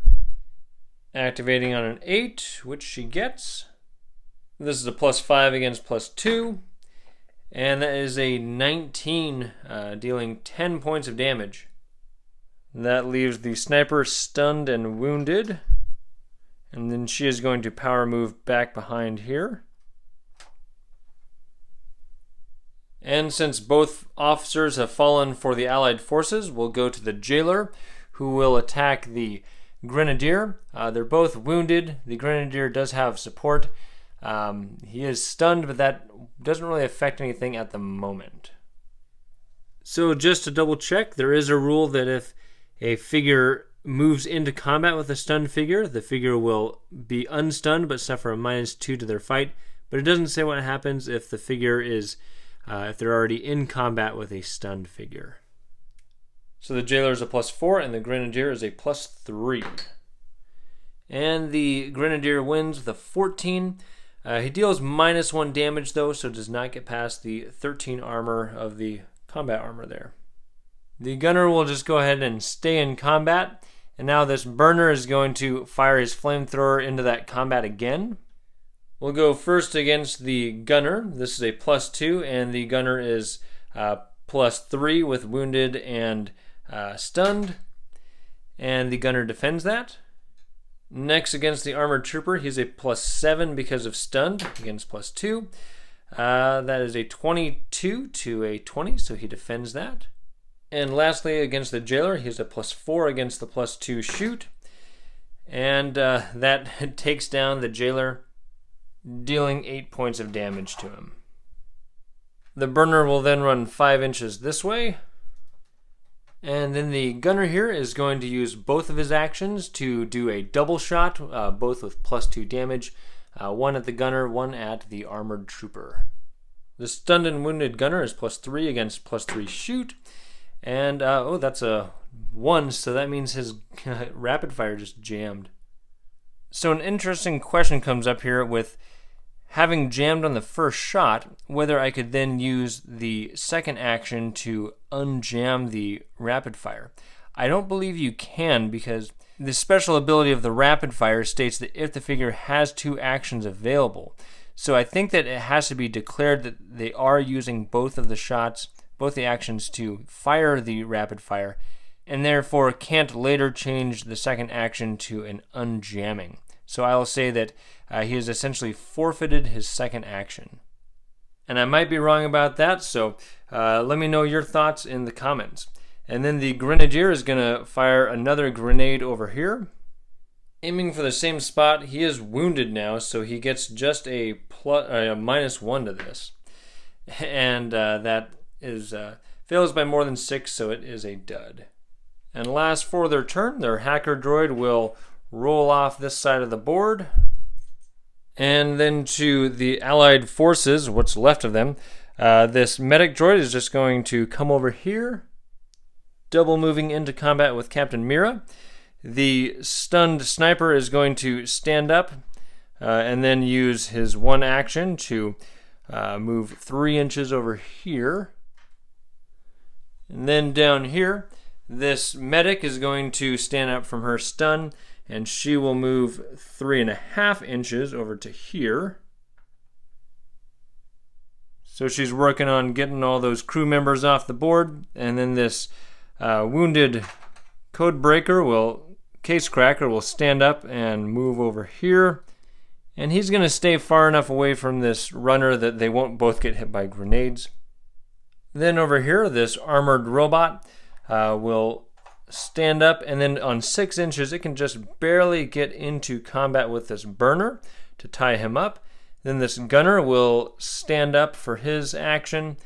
Activating on an 8, which she gets. This is a +5 against +2. And that is a 19, dealing 10 points of damage. That leaves the Sniper stunned and wounded. And then she is going to power move back behind here. And since both officers have fallen for the Allied forces, we'll go to the Jailer, who will attack the Grenadier. They're both wounded. The Grenadier does have support. He is stunned, but that doesn't really affect anything at the moment. So just to double check, there is a rule that if a figure moves into combat with a stunned figure, the figure will be unstunned but suffer a -2 to their fight. But it doesn't say what happens if the figure is, if they're already in combat with a stunned figure. So the Jailer is a +4 and the Grenadier is a +3. And the Grenadier wins with a 14. He deals -1 damage though, so does not get past the 13 armor of the combat armor there. The Gunner will just go ahead and stay in combat. And now this Burner is going to fire his flamethrower into that combat again. We'll go first against the Gunner. This is a +2 and the Gunner is +3 with wounded and stunned. And the Gunner defends that. Next against the Armored Trooper, he's a +7 because of stunned against +2. That is a 22 to a 20, so he defends that. And lastly, against the Jailer, he's a +4 against the +2 shoot. And that takes down the Jailer, dealing 8 points of damage to him. The Burner will then run 5 inches this way. And then the Gunner here is going to use both of his actions to do a double shot, both with +2 damage. One at the Gunner, one at the Armored Trooper. The stunned and wounded Gunner is +3 against +3 shoot. And, that's a 1, so that means his rapid fire just jammed. So an interesting question comes up here with having jammed on the first shot, whether I could then use the second action to unjam the rapid fire. I don't believe you can, because the special ability of the rapid fire states that if the figure has 2 actions available. So I think that it has to be declared that they are using both of the shots, both the actions to fire the rapid fire, and therefore can't later change the second action to an unjamming. So I will say that he has essentially forfeited his second action. And I might be wrong about that, so let me know your thoughts in the comments. And then the Grenadier is going to fire another grenade over here. Aiming for the same spot, he is wounded now, so he gets just a -1 to this. And that is fails by more than 6, so it is a dud. And last for their turn, their hacker droid will roll off this side of the board. And then to the Allied forces, what's left of them, this medic droid is just going to come over here, double moving into combat with Captain Mira. The stunned sniper is going to stand up and then use his one action to move 3 inches over here. And then down here, this medic is going to stand up from her stun, and she will move 3.5 inches over to here. So she's working on getting all those crew members off the board, and then this wounded Casecracker will stand up and move over here. And he's going to stay far enough away from this runner that they won't both get hit by grenades. Then over here, this armored robot will stand up, and then on 6 inches, it can just barely get into combat with this burner to tie him up. Then this gunner will stand up for his activation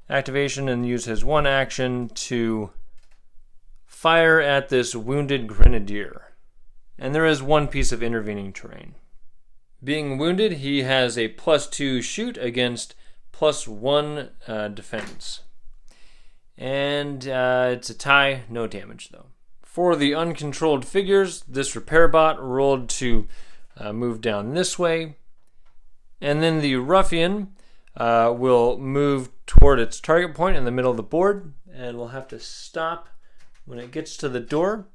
and use his 1 action to fire at this wounded grenadier. And there is 1 piece of intervening terrain. Being wounded, he has a +2 shoot against +1 defense. And it's a tie, no damage though. For the uncontrolled figures, this repair bot rolled to move down this way. And then the ruffian will move toward its target point in the middle of the board, and will have to stop when it gets to the door.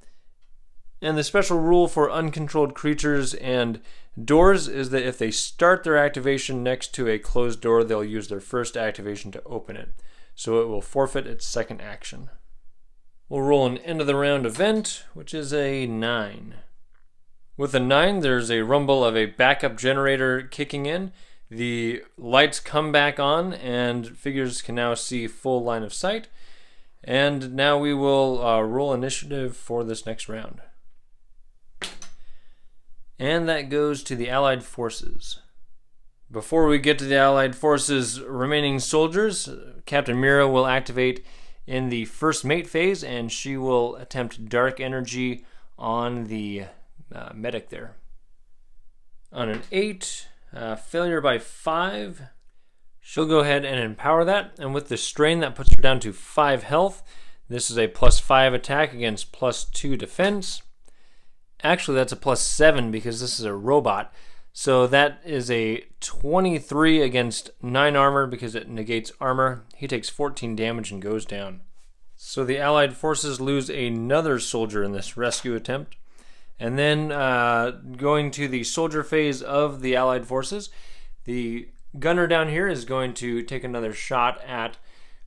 And the special rule for uncontrolled creatures and doors is that if they start their activation next to a closed door, they'll use their first activation to open it. So it will forfeit its second action. We'll roll an end of the round event, which is a 9. With a 9, there's a rumble of a backup generator kicking in. The lights come back on, and figures can now see full line of sight. And now we will roll initiative for this next round. And that goes to the Allied forces. Before we get to the Allied forces' remaining soldiers, Captain Mira will activate in the first mate phase, and she will attempt dark energy on the medic there. On an 8, failure by 5, she'll go ahead and empower that, and with the strain that puts her down to 5 health. This is a +5 attack against +2 defense. Actually, that's a +7 because this is a robot. So that is a 23 against 9 armor because it negates armor. He takes 14 damage and goes down. So the Allied forces lose another soldier in this rescue attempt. And then going to the soldier phase of the Allied forces, the gunner down here is going to take another shot at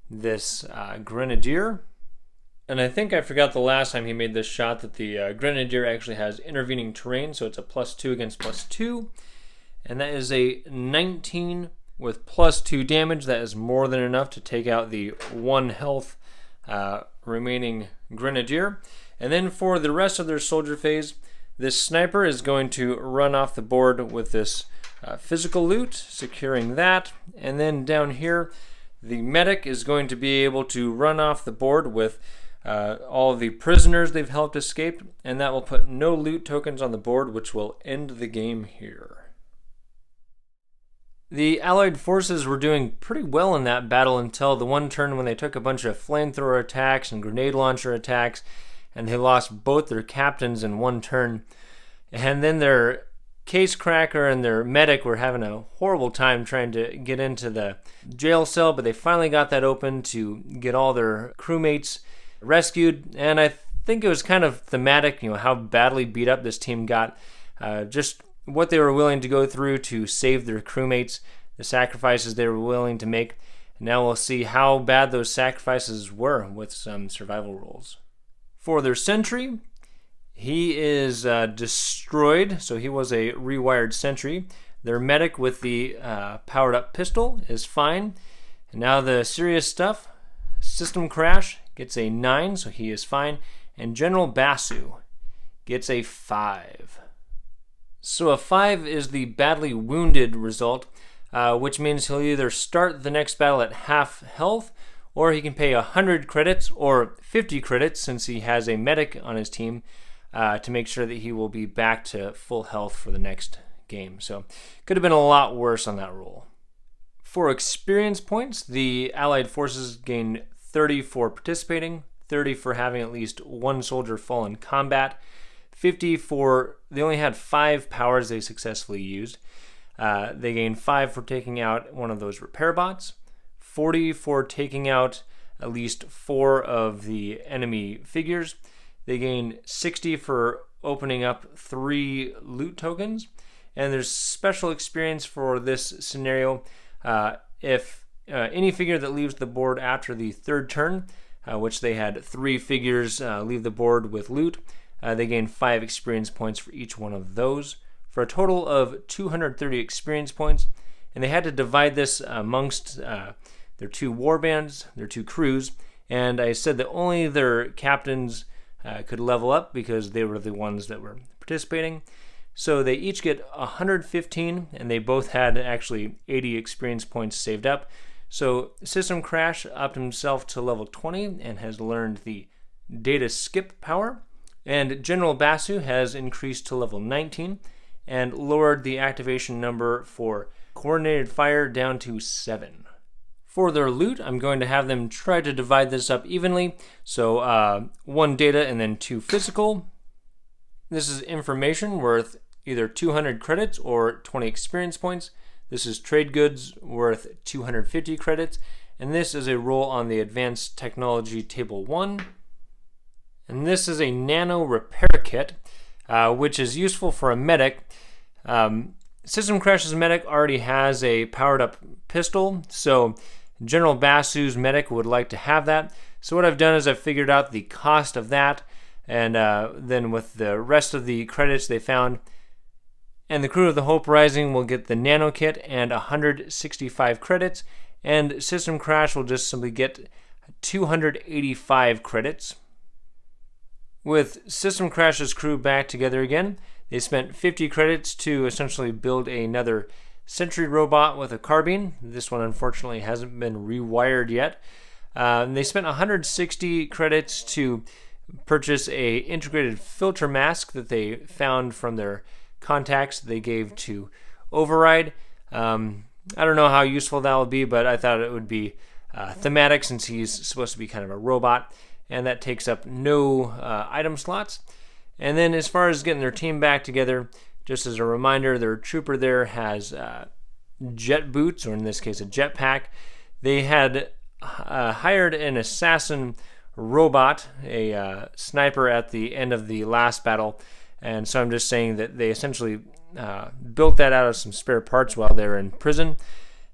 this grenadier. And I think I forgot the last time he made this shot that the grenadier actually has intervening terrain, so it's a +2 against +2. And that is a 19 with +2 damage. That is more than enough to take out the 1 health remaining grenadier. And then for the rest of their soldier phase, this sniper is going to run off the board with this physical loot, securing that. And then down here, the medic is going to be able to run off the board with all the prisoners they've helped escape, and that will put no loot tokens on the board, which will end the game here. The Allied forces were doing pretty well in that battle until the one turn when they took a bunch of flamethrower attacks and grenade launcher attacks, and they lost both their captains in one turn. And then their Casecracker and their medic were having a horrible time trying to get into the jail cell, but they finally got that open to get all their crewmates rescued. And I think it was kind of thematic, how badly beat up this team got, just what they were willing to go through to save their crewmates, the sacrifices they were willing to make. And now we'll see how bad those sacrifices were with some survival rolls. For their Sentry, he is destroyed, so he was a rewired Sentry. Their medic with the powered up pistol is fine. And now the serious stuff, System Crash gets a 9, so he is fine. And General Basu gets a 5. So a 5 is the badly wounded result, which means he'll either start the next battle at half health, or he can pay 100 credits or 50 credits since he has a medic on his team to make sure that he will be back to full health for the next game. So could have been a lot worse on that roll. For experience points, the Allied forces gain 30 for participating, 30 for having at least one soldier fall in combat, 50 for, they only had 5 powers they successfully used. They gained 5 for taking out one of those repair bots, 40 for taking out at least 4 of the enemy figures. They gain 60 for opening up 3 loot tokens. And there's special experience for this scenario. If any figure that leaves the board after the 3rd turn which they had 3 figures leave the board with loot. They gained 5 experience points for each one of those, for a total of 230 experience points. And they had to divide this amongst their 2 warbands, their 2 crews. And I said that only their captains could level up because they were the ones that were participating. So they each get 115, and they both had actually 80 experience points saved up. So System Crash upped himself to level 20 and has learned the data skip power. And General Basu has increased to level 19 and lowered the activation number for coordinated fire down to 7. For their loot, I'm going to have them try to divide this up evenly. So 1 data and then 2 physical. This is information worth either 200 credits or 20 experience points. This is trade goods worth 250 credits. And this is a roll on the Advanced Technology Table 1. And this is a nano repair kit, which is useful for a medic. System Crash's medic already has a powered up pistol, so General Basu's medic would like to have that. So what I've done is I've figured out the cost of that, and then with the rest of the credits they found, and the crew of the Hope Rising will get the nano kit and 165 credits, and System Crash will just simply get 285 credits. With System Crash's crew back together again, they spent 50 credits to essentially build another Sentry robot with a carbine. This one unfortunately hasn't been rewired yet. They spent 160 credits to purchase a integrated filter mask that they found from their contacts they gave to Override. I don't know how useful that will be, but I thought it would be thematic since he's supposed to be kind of a robot, and that takes up no item slots. And then as far as getting their team back together, just as a reminder, their trooper there has jet boots, or in this case a jetpack. They had hired an assassin robot, a sniper at the end of the last battle, and so I'm just saying that they essentially built that out of some spare parts while they were in prison.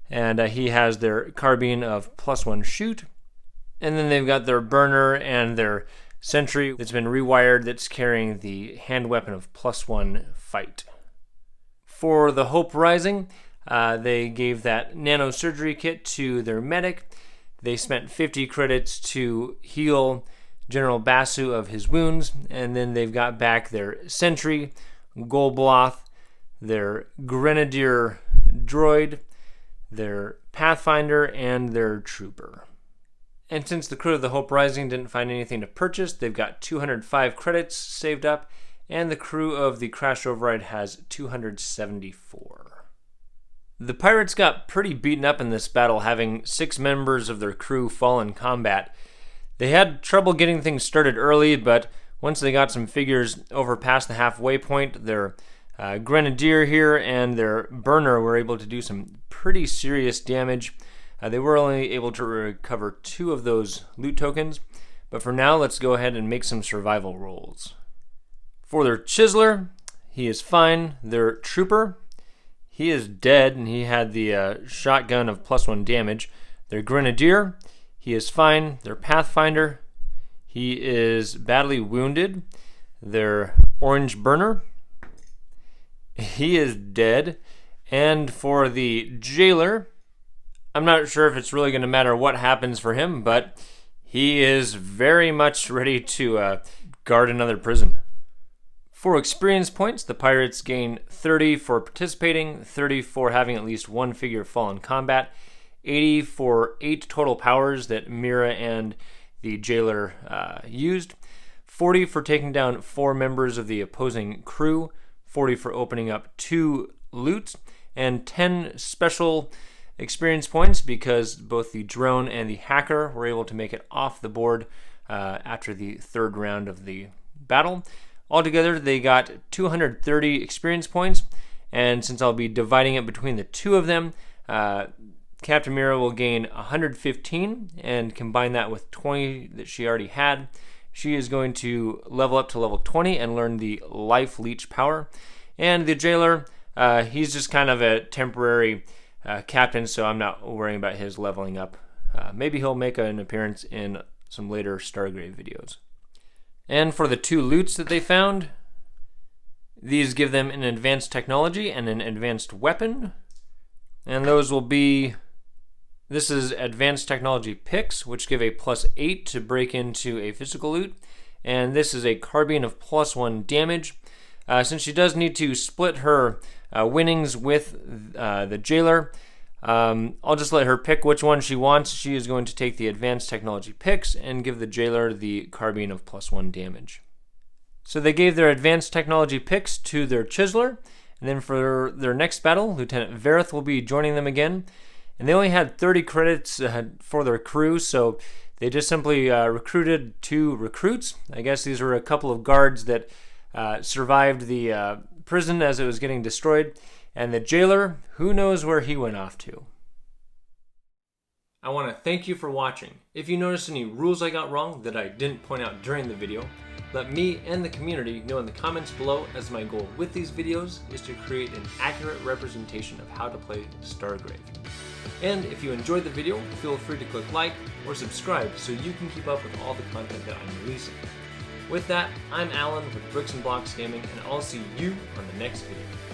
And he has their carbine of +1 shoot, and then they've got their burner and their Sentry that's been rewired that's carrying the hand weapon of +1 fight. For the Hope Rising, they gave that nano surgery kit to their medic. They spent 50 credits to heal General Basu of his wounds, and then they've got back their Sentry, Golbloth, their Grenadier droid, their Pathfinder, and their Trooper. And since the crew of the Hope Rising didn't find anything to purchase, they've got 205 credits saved up, and the crew of the Crash Override has 274. The pirates got pretty beaten up in this battle, having 6 members of their crew fall in combat. They had trouble getting things started early, but once they got some figures over past the halfway point, their Grenadier here and their burner were able to do some pretty serious damage. They were only able to recover 2 of those loot tokens, but for now, let's go ahead and make some survival rolls. For their Chiseler, he is fine. Their Trooper, he is dead, and he had the shotgun of +1 damage. Their Grenadier, he is fine. Their Pathfinder, he is badly wounded. Their Orange Burner, he is dead. And for the Jailer, I'm not sure if it's really going to matter what happens for him, but he is very much ready to guard another prison. For experience points, the pirates gain 30 for participating, 30 for having at least 1 figure fall in combat, 80 for 8 total powers that Mira and the Jailer used, 40 for taking down 4 members of the opposing crew, 40 for opening up 2 loots, and 10 special experience points because both the drone and the hacker were able to make it off the board after the 3rd round of the battle. Altogether, they got 230 experience points, and since I'll be dividing it between the 2 of them, Captain Mira will gain 115 and combine that with 20 that she already had. She is going to level up to level 20 and learn the Life Leech power. And the Jailer, he's just kind of a temporary captain, so I'm not worrying about his leveling up. Maybe he'll make an appearance in some later Stargrave videos. And for the 2 loots that they found, these give them an advanced technology and an advanced weapon. And those will be, this is advanced technology picks, which give a +8 to break into a physical loot. And this is a carbine of +1 damage. Since she does need to split her winnings with the jailer, I'll just let her pick which one she wants. She is going to take the advanced technology picks and give the jailer the carbine of +1 damage. So they gave their advanced technology picks to their chiseler, and then for their next battle, Lieutenant Verith will be joining them again. And they only had 30 credits for their crew, so they just simply recruited 2 recruits. I guess these were a couple of guards that survived the prison as it was getting destroyed. And the jailer, who knows where he went off to. I want to thank you for watching. If you noticed any rules I got wrong that I didn't point out during the video, let me and the community know in the comments below, as my goal with these videos is to create an accurate representation of how to play Stargrave. And if you enjoyed the video, feel free to click like or subscribe so you can keep up with all the content that I'm releasing. With that, I'm Alan with Bricks and Blocks Gaming, and I'll see you on the next video.